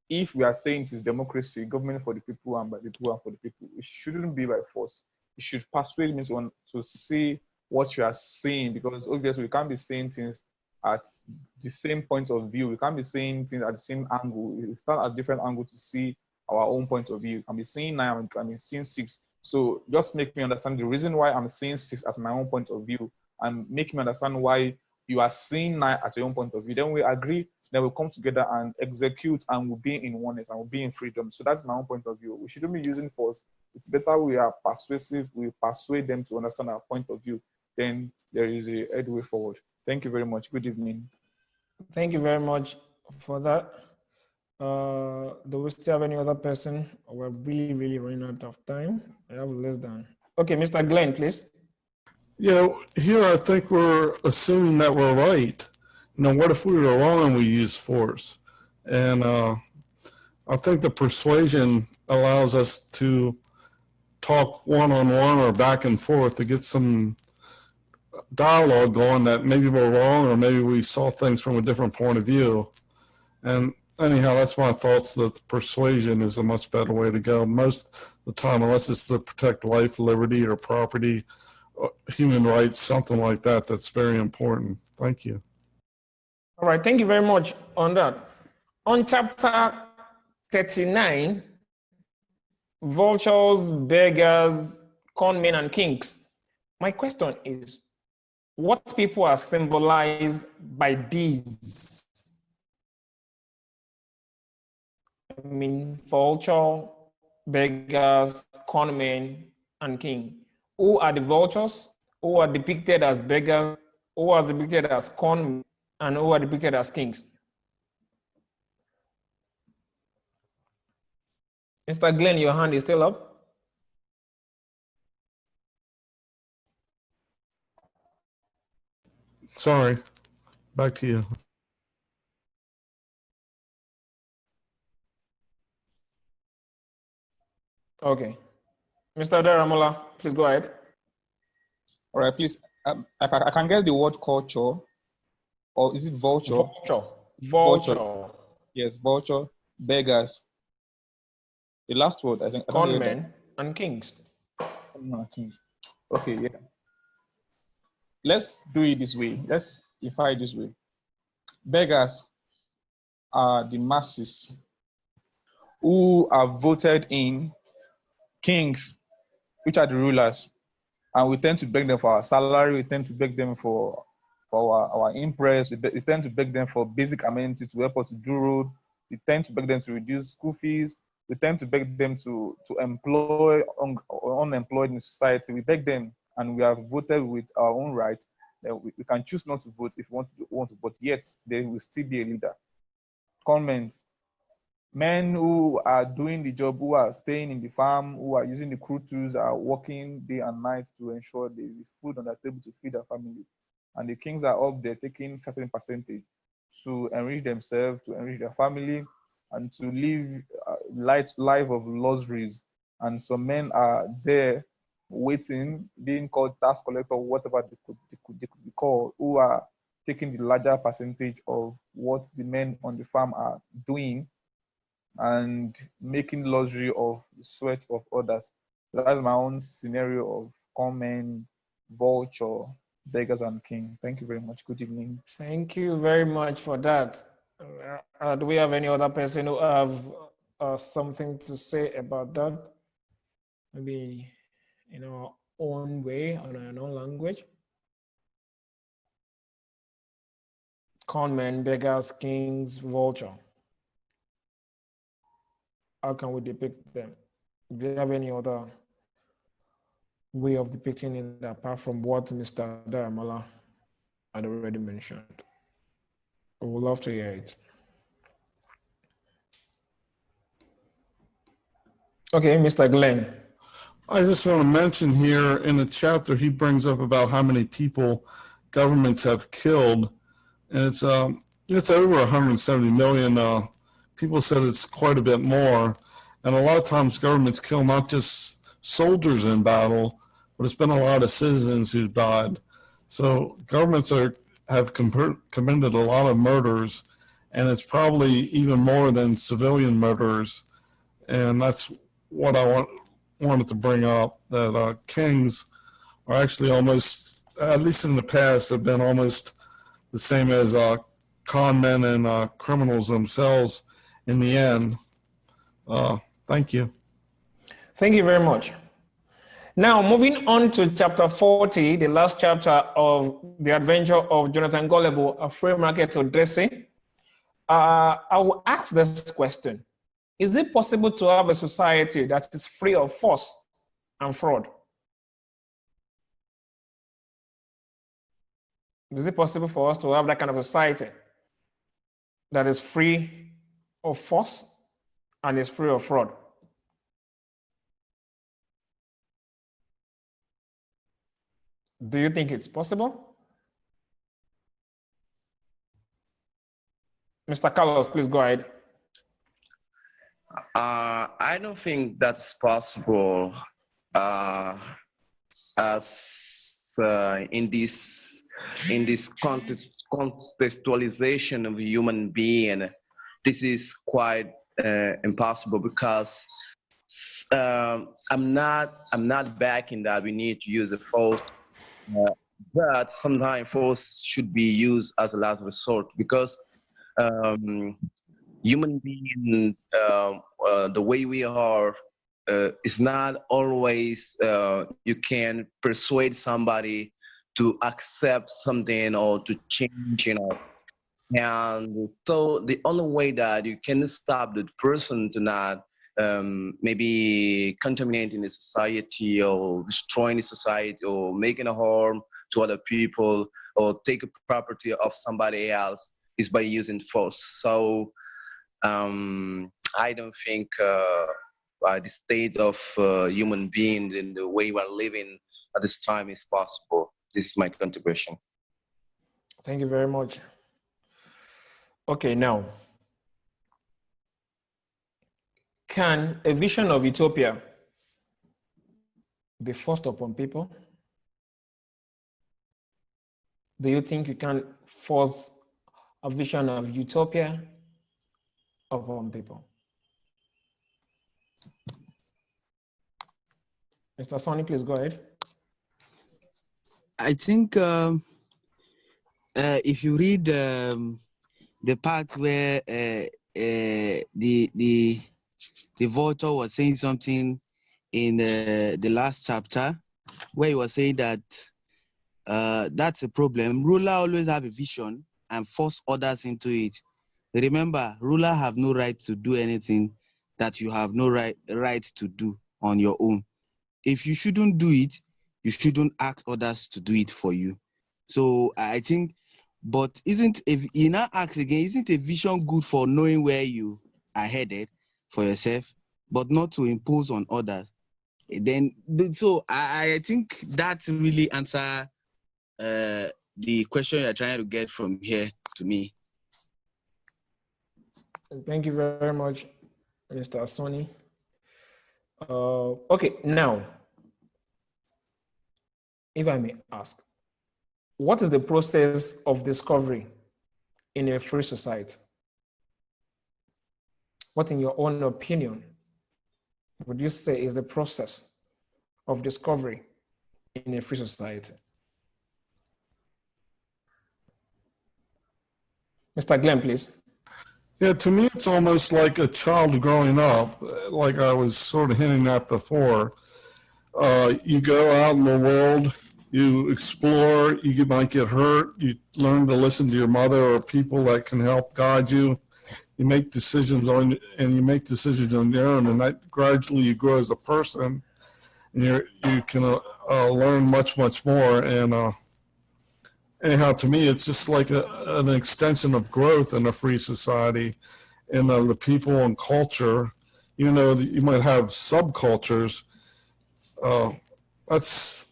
S7: If we are saying it is democracy, government for the people and by the people and for the people, it shouldn't be by force. It should persuade me to see what you are saying, because obviously we can't be saying things at the same point of view. We can't be saying things at the same angle. We start at different angle to see our own point of view. I'm be seeing 9, I'm seeing 6. So just make me understand the reason why I'm seeing 6 at my own point of view, and make me understand why you are seeing 9 at your own point of view. Then we agree, then we'll come together and execute, and we'll be in oneness and we'll be in freedom. So that's my own point of view. We shouldn't be using force. It's better we are persuasive, we persuade them to understand our point of view. Then there is a headway forward. Thank you very much. Good evening.
S1: Thank you very much for that. Do we still have any other person? We're really running out of time. I have less than. Okay, Mr. Glenn, please.
S2: Yeah, here I think we're assuming that we're right. What if we were wrong and we use force? And I think the persuasion allows us to talk one-on-one or back and forth to get some dialogue going, that maybe we're wrong or maybe we saw things from a different point of view. And anyhow, that's my thoughts, that persuasion is a much better way to go most of the time, unless it's to protect life, liberty, or property, human rights, something like that. That's very important. Thank you.
S1: All right, thank you very much on that. On chapter 39, vultures, beggars, conmen, and kings. My question is, what people are symbolized by these? I mean, vulture, beggars, conmen, and king. Who are the vultures? Who are depicted as beggars? Who are depicted as conmen? And who are depicted as kings? Mr. Glenn, your hand is still up.
S2: Sorry, back to you.
S1: Okay. Mr. Daramola, please go ahead.
S7: All right, please. I can get the word culture, or is it vulture?
S1: Vulture.
S7: Yes, vulture, beggars. The last word, I think.
S1: Conmen and kings.
S7: No, kings. Okay, yeah. Let's do it this way. Let's define it this way. Beggars are the masses who are voted in kings, which are the rulers. And we tend to beg them for our salary. We tend to beg them for our impress. We tend to beg them for basic amenities to help us to do road. We tend to beg them to reduce school fees. We tend to beg them to employ unemployed in society. We beg them, and we have voted with our own right. We can choose not to vote if we want to vote, yet they will still be a leader. Comments. Men who are doing the job, who are staying in the farm, who are using the crude tools, are working day and night to ensure there is food on their table to feed their family. And the kings are up there taking certain percentage to enrich themselves, to enrich their family, and to live a life of luxuries. And some men are there waiting, being called tax collector, whatever they could be called, who are taking the larger percentage of what the men on the farm are doing and making luxury of the sweat of others. That's my own scenario of conmen, vulture, beggars, and king. Thank you very much. Good evening.
S1: Thank you very much for that. Do we have any other person who have something to say about that? Maybe in our own way, or in our own language? Conmen, beggars, kings, vulture. How can we depict them? Do you have any other way of depicting it apart from what Mr. Daramola I'd already mentioned. I would love to hear it. Okay, Mr. Glenn.
S2: I just want to mention here in the chapter, he brings up about how many people governments have killed. And it's over 170 million. People said it's quite a bit more. And a lot of times governments kill not just soldiers in battle, but it's been a lot of citizens who've died. So governments have committed a lot of murders, and it's probably even more than civilian murderers. And that's what I wanted to bring up, that kings are actually almost, at least in the past, have been almost the same as con men and criminals themselves in the end. Thank you.
S1: Thank you very much. Now, moving on to chapter 40, the last chapter of The Adventure of Jonathan Gullible, A Free Market Odyssey. I will ask this question. Is it possible to have a society that is free of force and fraud? Is it possible for us to have that kind of society that is free of force and is free of fraud? Do you think it's possible? Mr. Carlos, please go ahead.
S3: I don't think that's possible as in this contextualization of a human being. This is quite impossible because I'm not backing that we need to use the force, but sometimes force should be used as a last resort because human being, the way we are, is not always you can persuade somebody to accept something or to change, And so the only way that you can stop the person to not maybe contaminating the society or destroying the society or making a harm to other people or take a property of somebody else is by using force. So I don't think the state of human beings and the way we're living at this time is possible. This is my contribution.
S1: Thank you very much. Okay, now, can a vision of utopia be forced upon people? Do you think you can force a vision of utopia upon people? Mr. Sonny, please go ahead.
S10: I think if you read the part where the voter was saying something in the last chapter, where he was saying that that's a problem. Ruler always have a vision and force others into it. Remember, ruler have no right to do anything that you have no right to do on your own. If you shouldn't do it, you shouldn't ask others to do it for you. So I think, but isn't a vision good for knowing where you are headed for yourself, but not to impose on others? Then, so I think that really answer the question you're trying to get from here to me.
S1: Thank you very much, Mr. Sonny. Okay, now, if I may ask, what is the process of discovery in a free society? What, in your own opinion, would you say is the process of discovery in a free society? Mr. Glenn, please.
S2: Yeah, to me, it's almost like a child growing up, like I was sort of hinting at before. You go out in the world, you explore, you might get hurt, you learn to listen to your mother or people that can help guide you. You make decisions on your own, and that gradually you grow as a person, and you can learn much more. And anyhow, to me, it's just like an extension of growth in a free society, and the people and culture. You know, you might have subcultures. That's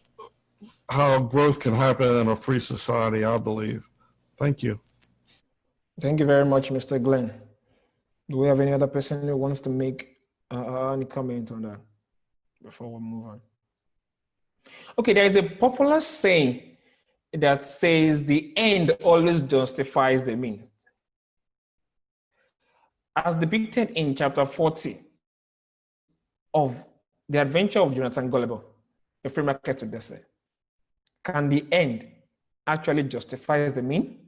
S2: how growth can happen in a free society, I believe. Thank you.
S1: Thank you very much, Mr. Glenn. Do we have any other person who wants to make any comment on that before we move on? Okay, there is a popular saying that says the end always justifies the means. As depicted in chapter 40 of The Adventure of Jonathan Gullible, A Free Market to Dessert, can the end actually justify the mean?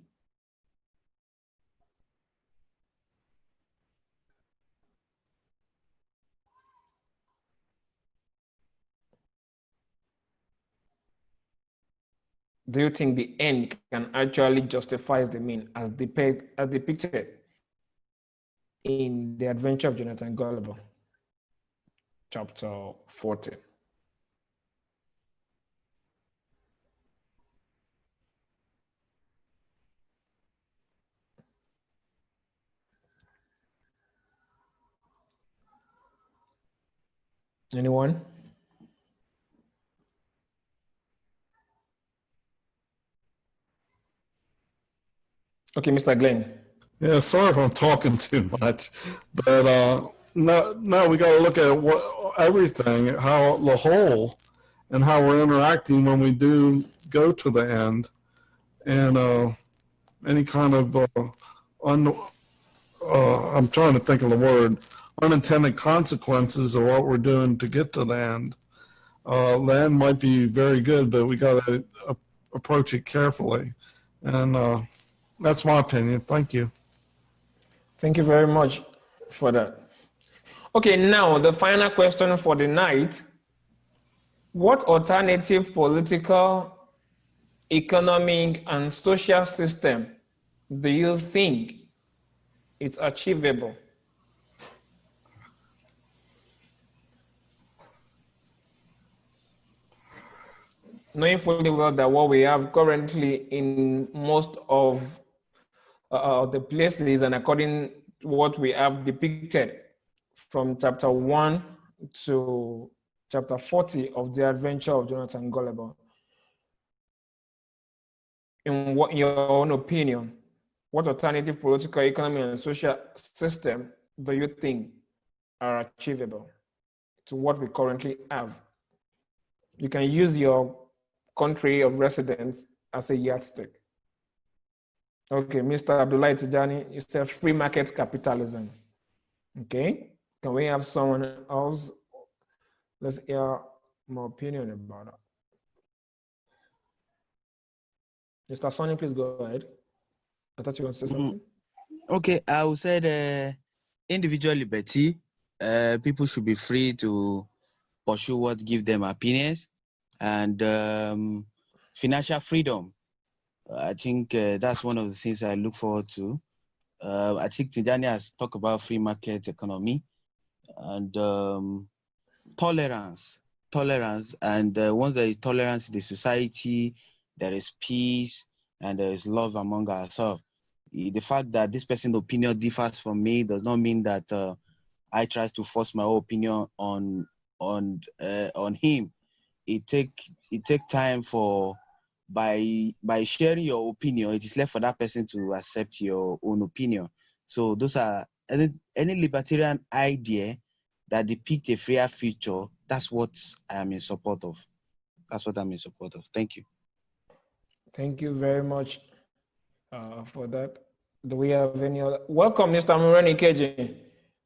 S1: Do you think the end can actually justify the mean as depicted in The Adventure of Jonathan Gullible, chapter 40? Anyone? Okay, Mr. Glenn.
S2: Yeah, sorry if I'm talking too much, but no, we got to look at everything, how the whole, and how we're interacting when we do go to the end, and any kind of I'm trying to think of the word, unintended consequences of what we're doing to get to the end. The end might be very good, but we got to approach it carefully, and that's my opinion. Thank you.
S1: Thank you very much for that. Okay, now the final question for the night. What alternative political, economic, and social system do you think is achievable? Knowing fully well that what we have currently in most of the places, and according to what we have depicted from chapter 1 to chapter 40 of The Adventure of Jonathan Gullible, in your own opinion, what alternative political, economic, and social system do you think are achievable to what we currently have? You can use your country of residence as a yardstick. Okay, Mr. Abdullah Tijani, you said free market capitalism. Okay, can we have someone else? Let's hear more opinion about it. Mr. Sonny, please go ahead. I thought you wanted to say something.
S10: Okay, I would say the individual liberty. People should be free to pursue what give them happiness, and financial freedom. I think that's one of the things I look forward to. I think Tijani has talked about free market economy and tolerance, and once there is tolerance in the society, there is peace and there is love among ourselves. The fact that this person's opinion differs from me does not mean that I try to force my own opinion on him. It take time for by sharing your opinion, it is left for that person to accept your own opinion. So those are any libertarian idea that depict a freer future. That's what I am in support of. That's what I'm in support of. Thank you.
S1: Thank you very much for that. Do we have any other? Welcome, Mr. Murani Keji.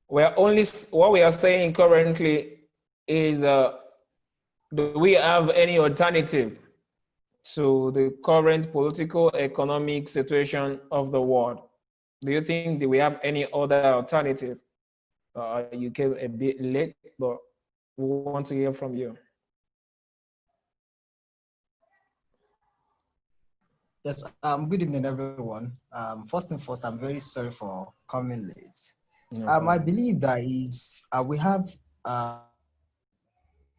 S1: What we are saying currently is, do we have any alternative to the current political economic situation of the world? Do you think that we have any other alternative? You came a bit late, but we want to hear from you.
S11: Yes, good evening, everyone. First and first, I'm very sorry for coming late.
S1: No
S11: I believe that we have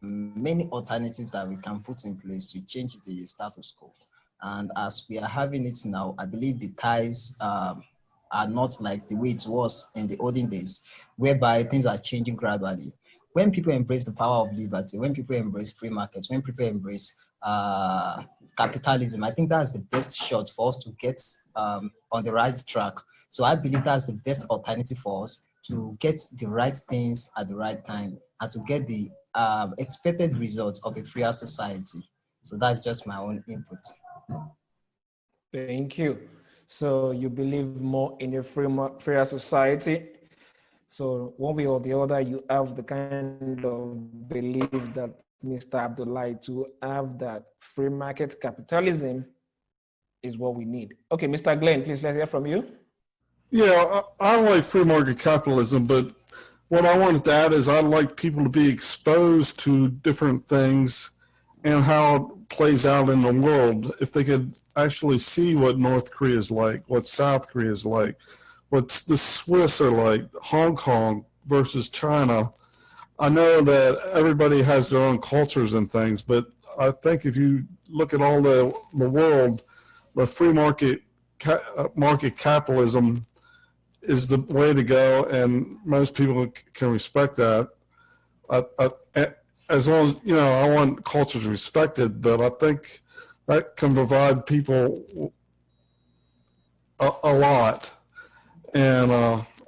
S11: many alternatives that we can put in place to change the status quo. And as we are having it now, I believe the ties are not like the way it was in the olden days, whereby things are changing gradually. When people embrace the power of liberty, when people embrace free markets, when people embrace capitalism, I think that's the best shot for us to get on the right track. So I believe that's the best alternative for us to get the right things at the right time and to get the expected results of a freer society. So that's just my own input.
S1: Thank you. So you believe more in a freer society. So one way or the other, you have the kind of belief that Mr. Abdullah to have that free market capitalism is what we need. Okay, Mr. Glenn, please let's hear from you.
S2: Yeah, I like free market capitalism, but what I wanted to add is I'd like people to be exposed to different things and how it plays out in the world. If they could actually see what North Korea is like, what South Korea is like, what the Swiss are like, Hong Kong versus China. I know that everybody has their own cultures and things, but I think if you look at all the world, the free market capitalism is the way to go, and most people can respect that. As long as, I want cultures respected, but I think that can provide people a lot. And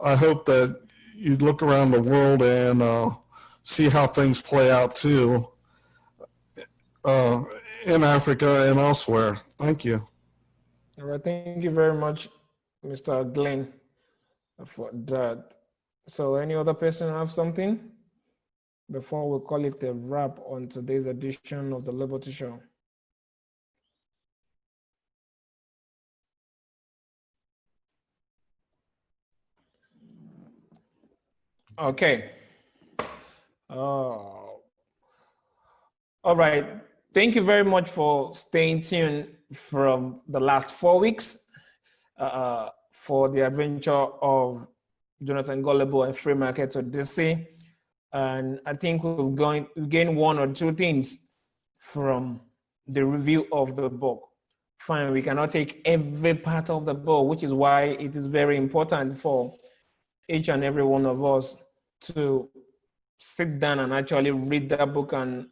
S2: I hope that you look around the world and see how things play out too in Africa and elsewhere. Thank you.
S1: All right, thank you very much, Mr. Glenn, for that. So any other person have something before we call it a wrap on today's edition of the Liberty Show? Okay. All right. Thank you very much for staying tuned from the last 4 weeks for the adventure of Jonathan Gullible and Free Market Odyssey. And I think we've gained one or two things from the review of the book. Fine, we cannot take every part of the book, which is why it is very important for each and every one of us to sit down and actually read that book and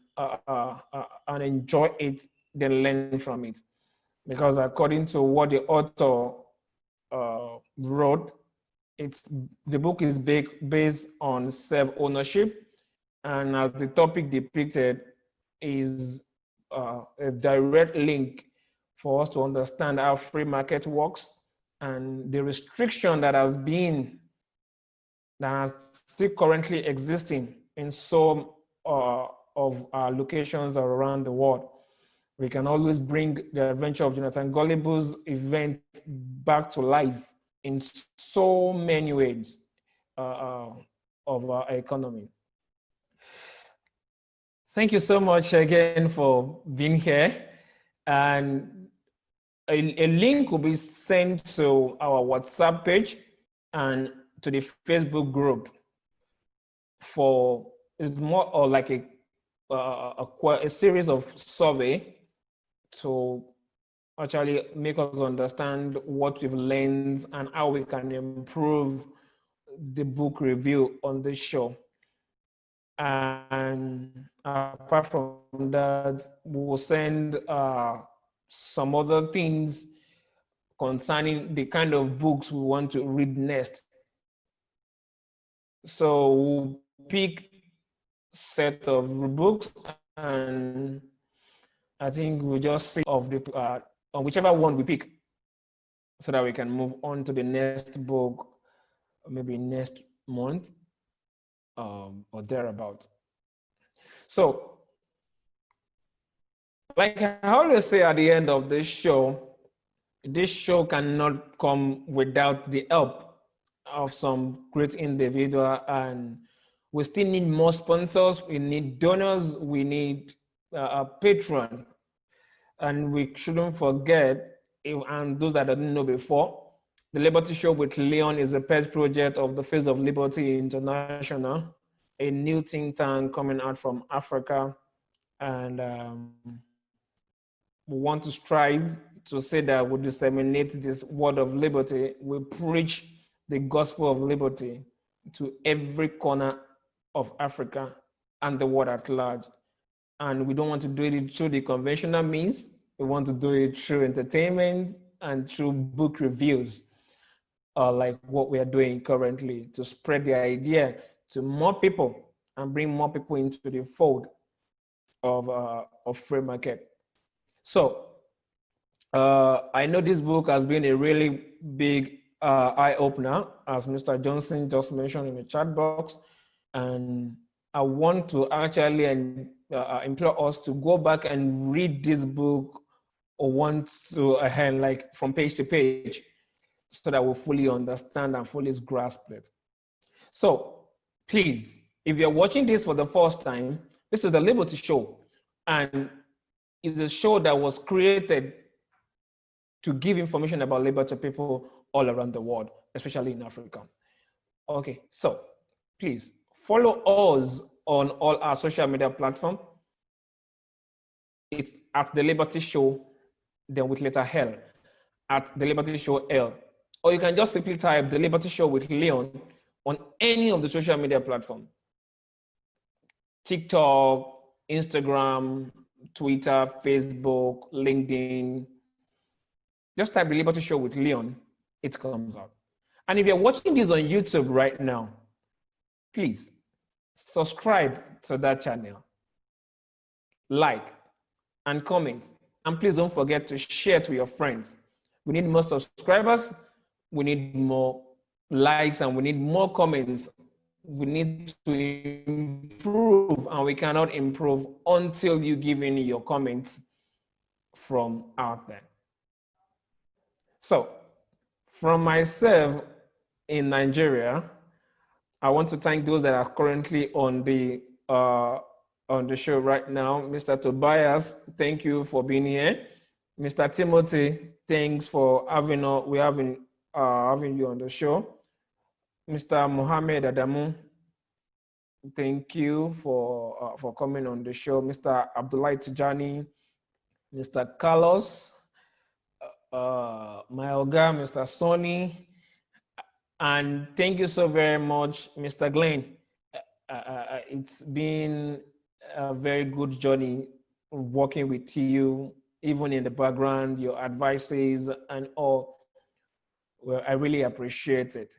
S1: enjoy it, then learn from it. Because according to what the author wrote, the book is based on self-ownership, and as the topic depicted is a direct link for us to understand how free market works and the restriction that has still currently existing in some of our locations around the world. We can always bring the adventure of Jonathan Gullible's event back to life in so many ways of our economy. Thank you so much again for being here. And a link will be sent to our WhatsApp page and to the Facebook group it's more or like a series of survey to actually make us understand what we've learned and how we can improve the book review on this show. And apart from that, we'll send some other things concerning the kind of books we want to read next. So we'll pick set of books, and I think we'll just see of the on whichever one we pick, so that we can move on to the next book, maybe next month or thereabout. So, like I always say at the end of this show cannot come without the help of some great individual, and we still need more sponsors, we need donors, we need a patron, and we shouldn't forget, and those that didn't know before, the Liberty Show with Leon is a pet project of the Face of Liberty International, a new think tank coming out from Africa, and we want to strive to say that we disseminate this word of liberty. We preach the gospel of liberty to every corner of Africa and the world at large. And we don't want to do it through the conventional means. We want to do it through entertainment and through book reviews, like what we are doing currently, to spread the idea to more people and bring more people into the fold of free market. So I know this book has been a really big eye-opener, as Mr. Johnson just mentioned in the chat box. And I want to actually implore us to go back and read this book like from page to page, so that we fully understand and fully grasp it. So please, if you're watching this for the first time, this is the Liberty Show. And it's a show that was created to give information about labor to people all around the world, especially in Africa. Okay, so please follow us on all our social media platforms. It's at The Liberty Show, then with letter L, at The Liberty Show L. Or you can just simply type The Liberty Show with Leon on any of the social media platforms. TikTok, Instagram, Twitter, Facebook, LinkedIn. Just type The Liberty Show with Leon, it comes out. And if you're watching this on YouTube right now, please subscribe to that channel, like and comment, and please don't forget to share to your friends. We need more subscribers, we need more likes, and we need more comments. We need to improve, and we cannot improve until you give in your comments from out there. So, from myself in Nigeria, I want to thank those that are currently on the show right now. Mr. Tobias, thank you for being here. Mr. Timothy, thanks for having you on the show. Mr. Mohammed Adamu, thank you for coming on the show. Mr. Abdullah Tijani, Mr. Carlos, my Oga, Mr. Sonny, and thank you so very much, Mr. Glenn. It's been a very good journey working with you, even in the background, your advices and all. Well, I really appreciate it.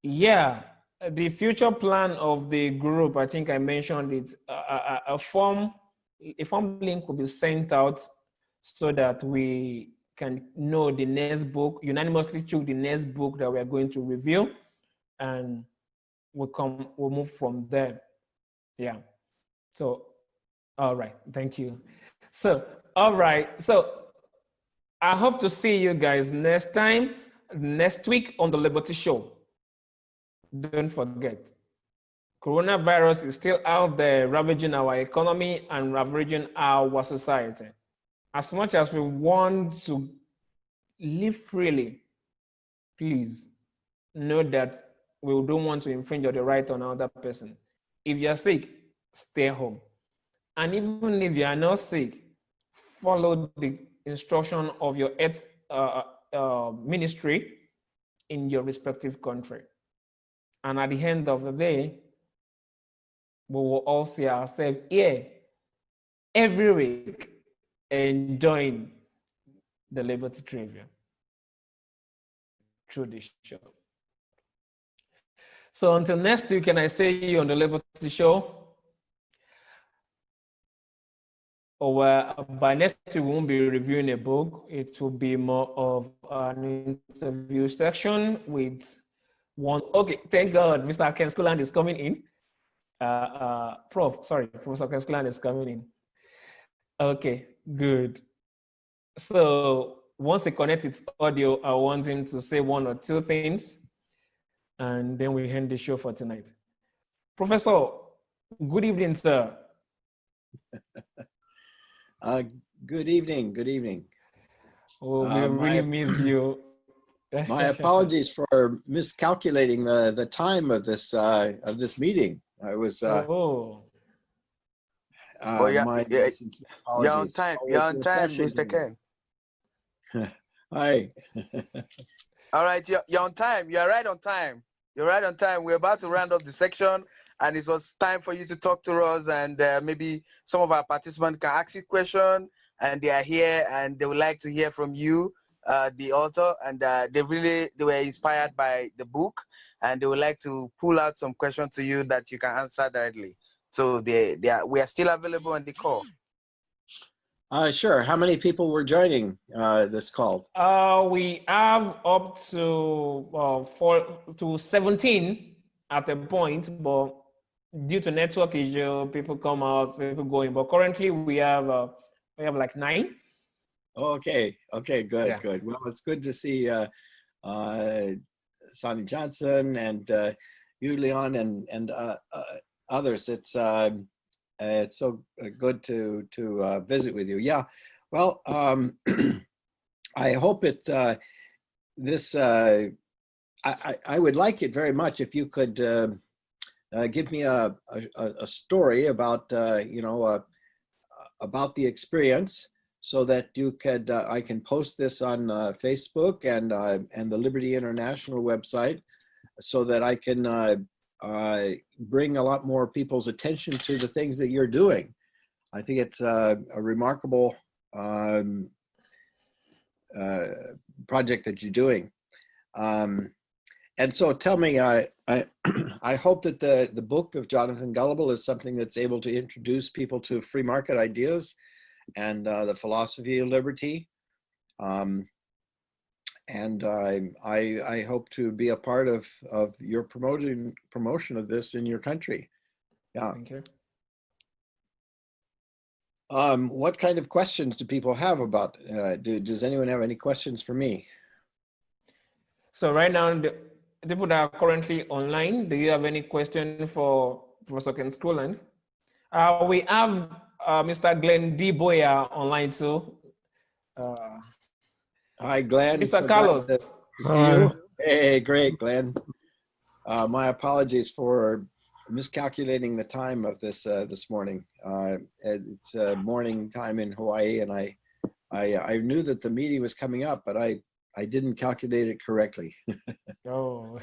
S1: Yeah, the future plan of the group, I think I mentioned it, a form link will be sent out so that we can know the next book, unanimously choose the next book that we're going to review, and we'll move from there. Yeah. So, all right, thank you. So, all right, so I hope to see you guys next week on the Liberty Show. Don't forget, coronavirus is still out there ravaging our economy and ravaging our society. As much as we want to live freely, please know that we don't want to infringe on the right on another person. If you're sick, stay home. And even if you are not sick, follow the instruction of your health ministry in your respective country. And at the end of the day, we will all see ourselves here every week enjoying the Liberty Trivia through this show. So until next week, can I say you on the Liberty Show? Or by next week, we won't be reviewing a book. It will be more of an interview section with one. Okay, thank God, Mr. Ken Skuland is coming in. Professor Ken Skuland is coming in. Okay, good. So once he connects its audio, I want him to say one or two things, and then we end the show for tonight. Professor, good evening, sir.
S12: Good evening. Good evening.
S1: Oh, we really miss you.
S12: My apologies for miscalculating the time of this meeting. I was My sincere apologies.
S3: You're on
S12: Your
S3: time,
S12: session
S3: Mr. Ken.
S12: Hi.
S3: All right, you're on time. You're right on time. You're right on time. We're about to round up the section, and it was time for you to talk to us, and maybe some of our participants can ask you questions, and they are here, and they would like to hear from you, the author, and they were inspired by the book, and they would like to pull out some questions to you that you can answer directly. So we are still available on the call.
S12: Sure. How many people were joining this call?
S1: We have up to 17 at a point, but due to network issue, people come out, people go in. But currently, we have like 9.
S12: Okay. Good.
S1: Yeah.
S12: Good. Well, it's good to see Sonny Johnson and you, Leon, and others. It's so good to visit with you. Yeah. Well, I hope it. I would like it very much if you could give me a story about about the experience, so that you could I can post this on Facebook and the Liberty International website, so that I can bring a lot more people's attention to the things that you're doing. I think it's a remarkable project that you're doing. And so tell me, I hope that the book of Jonathan Gullible is something that's able to introduce people to free market ideas and the philosophy of liberty. And I hope to be a part of your promotion of this in your country. Yeah.
S1: Thank you.
S12: What kind of questions do people have about? Does anyone have any questions for me?
S1: So right now, the people that are currently online, do you have any question for Professor Ken Scotland? We have Mr. Glenn D. Boyer online too.
S12: Hi, Glenn.
S1: Mr.
S12: So
S1: Carlos.
S12: glad to see you. Hey, great, Glenn. My apologies for miscalculating the time of this this morning. It's morning time in Hawaii, and I knew that the meeting was coming up, but I didn't calculate it correctly.
S1: Oh,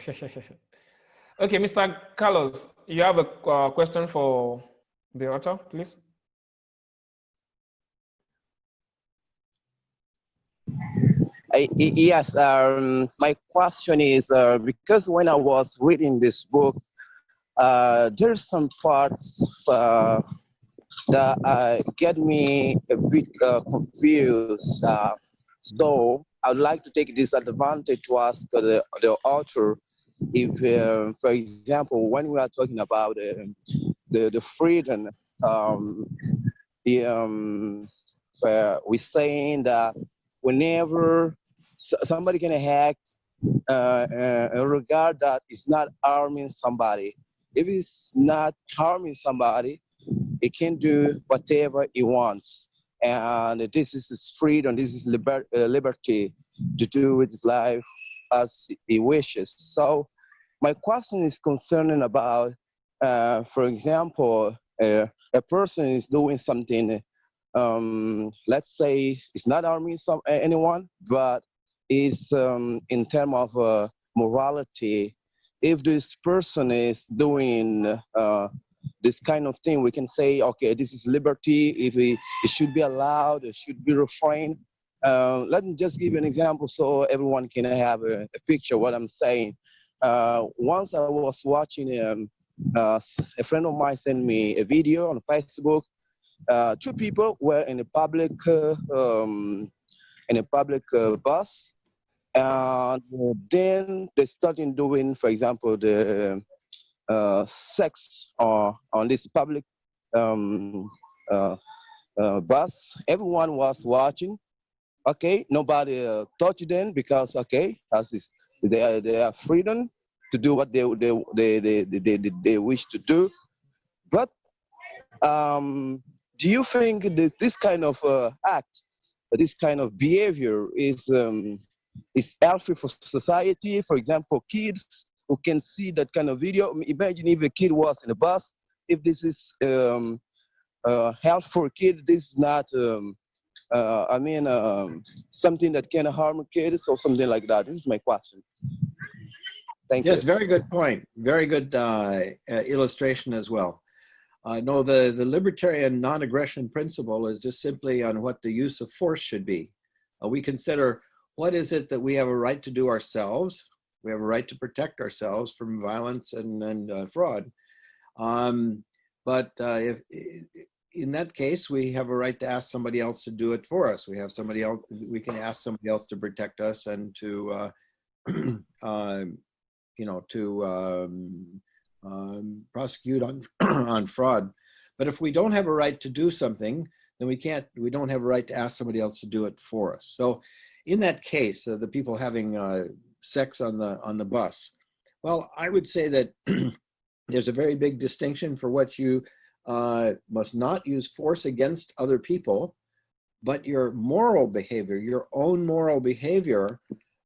S1: okay, Mr. Carlos, you have a question for the author, please.
S3: Yes, my question is because when I was reading this book, there's some parts that get me a bit confused. So I would like to take this advantage to ask the author if, for example, when we are talking about the freedom, we're saying that whenever somebody can hack a regard that is not harming somebody, if it's not harming somebody, he can do whatever he wants. And this is his freedom, this is liberty to do with his life as he wishes. So my question is concerning about, for example, a person is doing something, let's say it's not harming anyone, but is in terms of morality. If this person is doing this kind of thing, we can say, okay, this is liberty. If it should be allowed, it should be refrained. Let me just give you an example so everyone can have a picture of what I'm saying. Once I was watching, a friend of mine sent me a video on Facebook. 2 people were in a public bus, and then they started doing, for example, the sex on this public bus. Everyone was watching. Okay, nobody touched them because okay, as is they have freedom to do what they wish to do. But do you think that this kind of act, this kind of behavior is healthy for society? For example, kids who can see that kind of video. Imagine if a kid was in a bus, if this is health for kids. This is not, something that can harm kids or something like that. This is my question. Thank
S12: Yes,
S3: you.
S12: very good point. Very good illustration as well. No, the libertarian non-aggression principle is just simply on what the use of force should be. We consider what is it that we have a right to do ourselves. We have a right to protect ourselves from violence and fraud. But if in that case, we have a right to ask somebody else to do it for us. We have somebody else. We can ask somebody else to protect us and to prosecute on on fraud. But if we don't have a right to do something, then we don't have a right to ask somebody else to do it for us. So in that case, the people having sex on the bus, well, I would say that there's a very big distinction for what you must not use force against other people, but your moral behavior, your own moral behavior,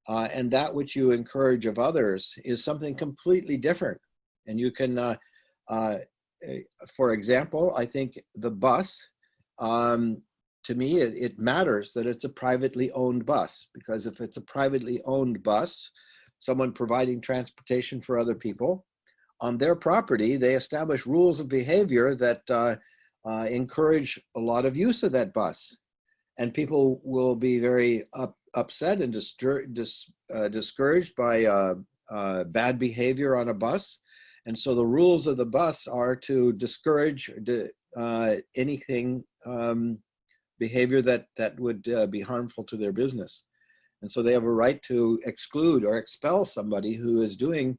S12: and that which you encourage of others is something completely different. And you can, for example, I think the bus, to me, it matters that it's a privately owned bus, because if it's a privately owned bus, someone providing transportation for other people, on their property, they establish rules of behavior that encourage a lot of use of that bus. And people will be very upset and discouraged by bad behavior on a bus. And so the rules of the bus are to discourage anything, behavior that would be harmful to their business. And so they have a right to exclude or expel somebody who is doing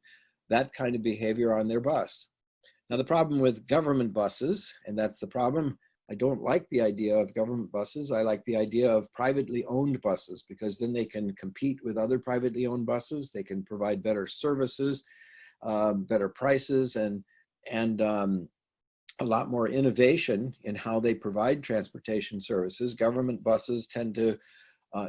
S12: that kind of behavior on their bus. Now, the problem with government buses, and that's the problem, I don't like the idea of government buses. I like the idea of privately owned buses, because then they can compete with other privately owned buses. They can provide better services, better prices, and a lot more innovation in how they provide transportation services. Government buses tend to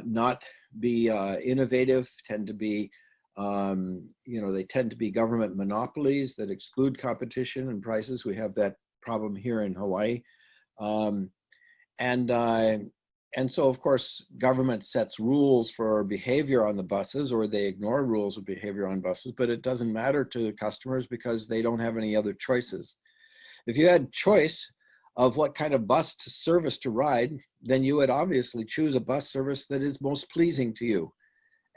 S12: not be innovative, tend to be they tend to be government monopolies that exclude competition and prices. We have that problem here in Hawaii. And so, of course, government sets rules for behavior on the buses, or they ignore rules of behavior on buses, but it doesn't matter to the customers because they don't have any other choices. If you had choice of what kind of bus to service to ride, then you would obviously choose a bus service that is most pleasing to you.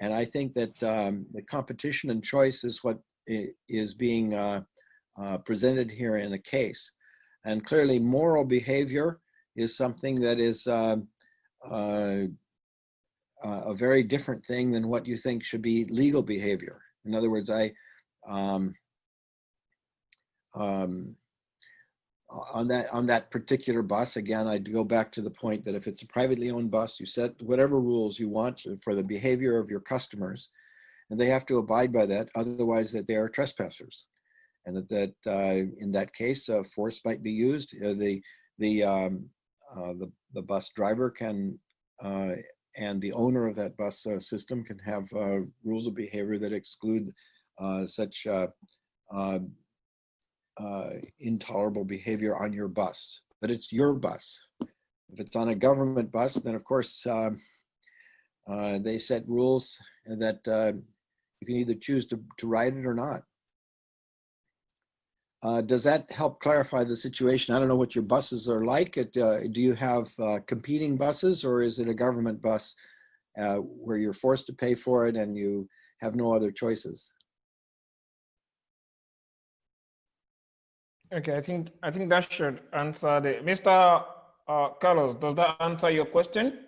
S12: And I think that the competition and choice is what is being presented here in the case. And clearly moral behavior is something that is a very different thing than what you think should be legal behavior. In other words, on that particular bus, again, I'd go back to the point that if it's a privately owned bus, you set whatever rules you want for the behavior of your customers, and they have to abide by that. Otherwise, that they are trespassers, and that in that case, force might be used. The bus driver can and the owner of that bus system can have rules of behavior that exclude such intolerable behavior on your bus, but it's your bus. If it's on a government bus, then of course they set rules that you can either choose to ride it or not. Does that help clarify the situation? I don't know what your buses are like. Do you have competing buses, or is it a government bus where you're forced to pay for it and you have no other choices?
S1: Okay, I think that should answer the Mr. Carlos. Does that answer your question?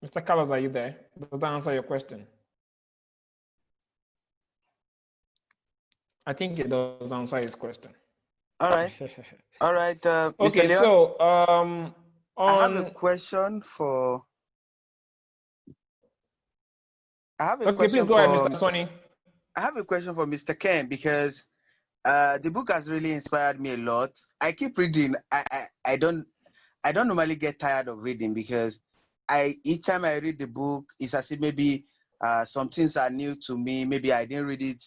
S1: Mr. Carlos, are you there? Does that answer your question? I think it does answer his question.
S10: All right. All right. Mr.
S1: Okay,
S10: Leon,
S1: so
S10: I have a question for.
S1: Okay, please go ahead, Mr. Sonny.
S10: I have a question for Mr. Ken, because the book has really inspired me a lot. I keep reading. I don't normally get tired of reading, because each time I read the book, it's as if maybe some things are new to me. Maybe I didn't read it.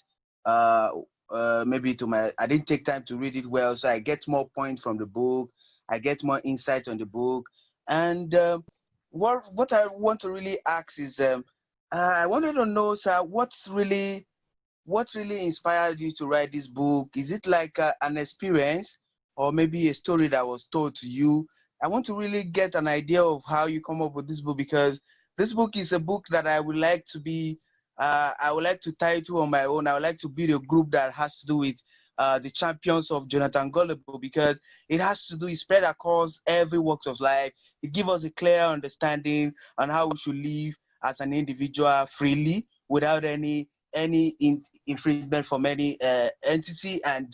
S10: Maybe I didn't take time to read it well, so I get more points from the book. I get more insight on the book. And what I want to really ask is, I wanted to know, sir, what really inspired you to write this book? Is it like an experience, or maybe a story that was told to you? I want to really get an idea of how you come up with this book, because this book is a book that I would like to be, I would like to title on my own. I would like to build a group that has to do with the champions of Jonathan Gullible, because it has to do, it spread across every walks of life. It gives us a clearer understanding on how we should live as an individual freely, without any infringement from any entity. And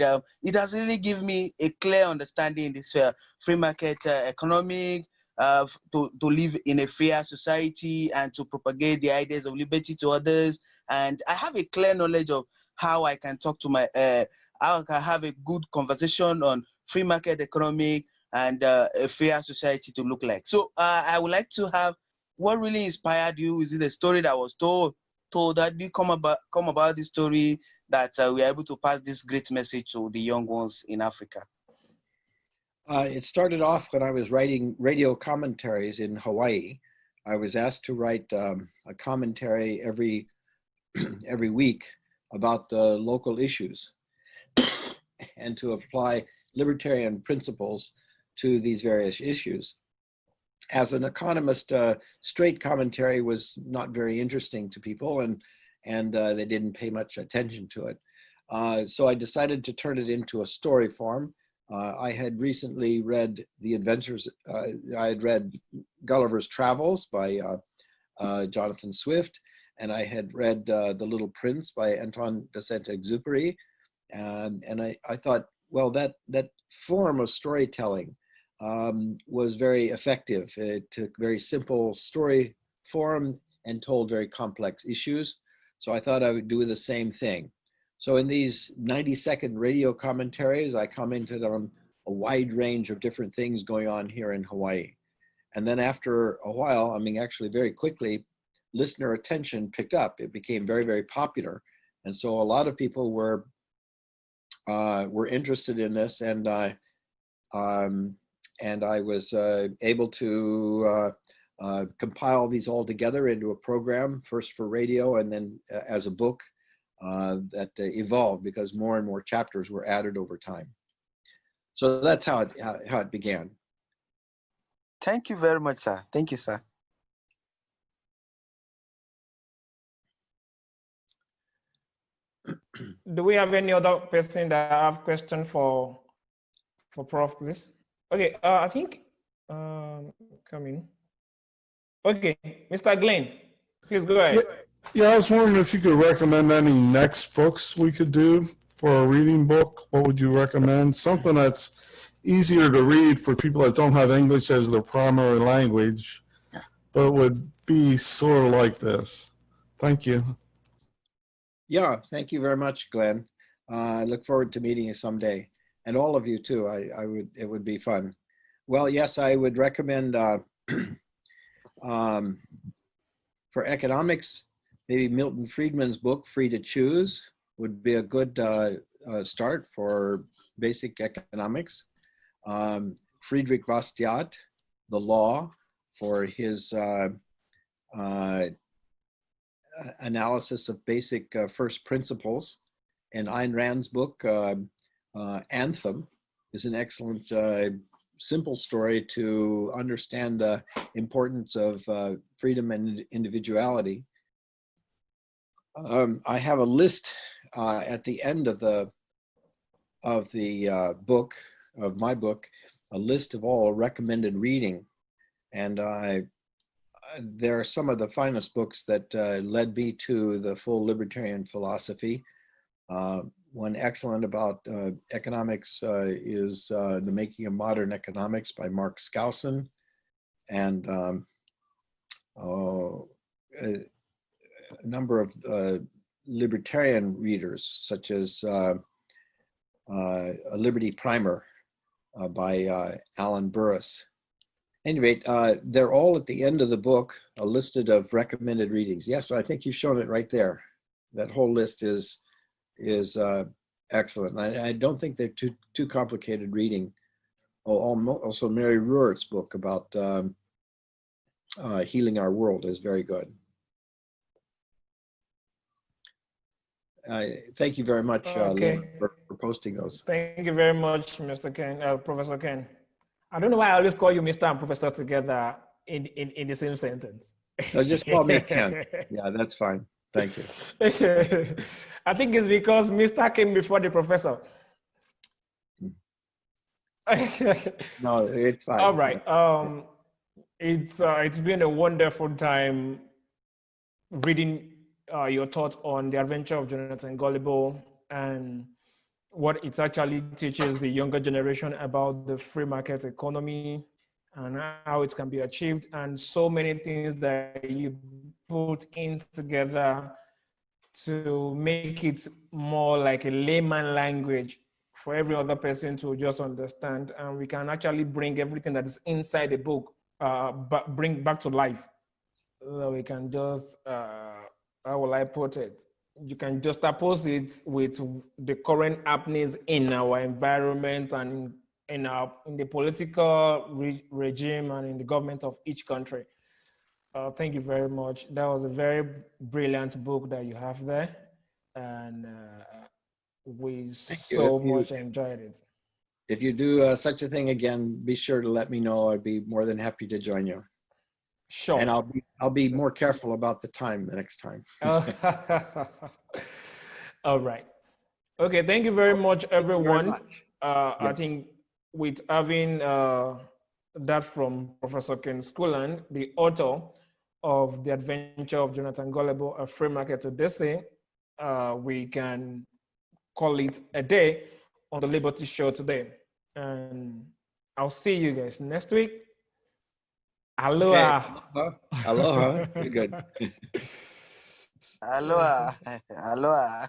S10: it has really given me a clear understanding in this free market economic, to live in a fair society and to propagate the ideas of liberty to others. And I have a clear knowledge of how I can talk to my, how I can have a good conversation on free market economic and a fair society to look like. So I would like to have, what really inspired you? Is it a story that was told that you come about this story, that we are able to pass this great message to the young ones in Africa?
S12: It started off when I was writing radio commentaries in Hawaii. I was asked to write a commentary every week about the local issues and to apply libertarian principles to these various issues. As an economist, straight commentary was not very interesting to people, and they didn't pay much attention to it. So I decided to turn it into a story form. I had recently read The Adventures, I had read Gulliver's Travels by Jonathan Swift, and I had read The Little Prince by Antoine de Saint-Exupéry. And I thought, well, that form of storytelling was very effective. It took very simple story form and told very complex issues. So I thought I would do the same thing. So in these 90-second radio commentaries, I commented on a wide range of different things going on here in Hawaii. And then after a while, I mean, actually very quickly, listener attention picked up. It became very, very popular. And so a lot of people were interested in this, and I was able to compile these all together into a program, first for radio and then as a book that evolved because more and more chapters were added over time. So that's how it began.
S10: Thank you very much, sir. Thank you, sir.
S1: Do we have any other person that have question for Prof, please? Okay, I think coming. Okay, Mr. Glenn, please go ahead.
S2: Yeah, I was wondering if you could recommend any next books we could do for a reading book. What would you recommend? Something that's easier to read for people that don't have English as their primary language, but would be sort of like this. Thank you.
S12: Yeah, thank you very much, Glenn. I look forward to meeting you someday, and all of you too. It would be fun. Well, yes, I would recommend for economics, maybe Milton Friedman's book, Free to Choose, would be a good start for basic economics. Friedrich Bastiat, The Law, for his analysis of basic first principles. And Ayn Rand's book, Anthem, is an excellent simple story to understand the importance of freedom and individuality. I have a list at the end of my book, a list of all recommended reading, and there are some of the finest books that led me to the full libertarian philosophy. One excellent about economics is The Making of Modern Economics by Mark Skousen, and a number of libertarian readers, such as A Liberty Primer by Alan Burris. Anyway, they're all at the end of the book, a listed of recommended readings. Yes, I think you've shown it right there. That whole list is excellent. I don't think they're too complicated reading. Also, Mary Ruhrt's book about healing our world is very good. Thank you very much, Lynn, for posting those.
S1: Thank you very much, Mr. Ken, Professor Ken. I don't know why I always call you Mr. and Professor together in the same sentence.
S12: No, just call me Ken. Yeah, that's fine. Thank you.
S1: I think it's because Mr. came before the professor.
S12: No, it's fine.
S1: All right. It's been a wonderful time reading your thoughts on the adventure of Jonathan Gullible and what it actually teaches the younger generation about the free market economy and how it can be achieved, and so many things that you put in together to make it more like a layman language for every other person to just understand. And we can actually bring everything that is inside the book, bring back to life. We can just, how will I put it? You can just oppose it with the current happenings in our environment and in the political regime and in the government of each country. Thank you very much. That was a very brilliant book that you have there, and we so much enjoyed it.
S12: If you do such a thing again, be sure to let me know. I'd be more than happy to join you.
S1: Sure.
S12: And I'll be more careful about the time the next time.
S1: All right. Okay. Thank you very much, everyone.
S12: Very much.
S1: I think with having that from Professor Ken Schoolan, the author of The Adventure of Jonathan Gullible, A Free Market Odyssey, we can call it a day on the Liberty Show today. And I'll see you guys next week. Aloha.
S12: Okay. Aloha. You're good.
S10: Aloha. Aloha.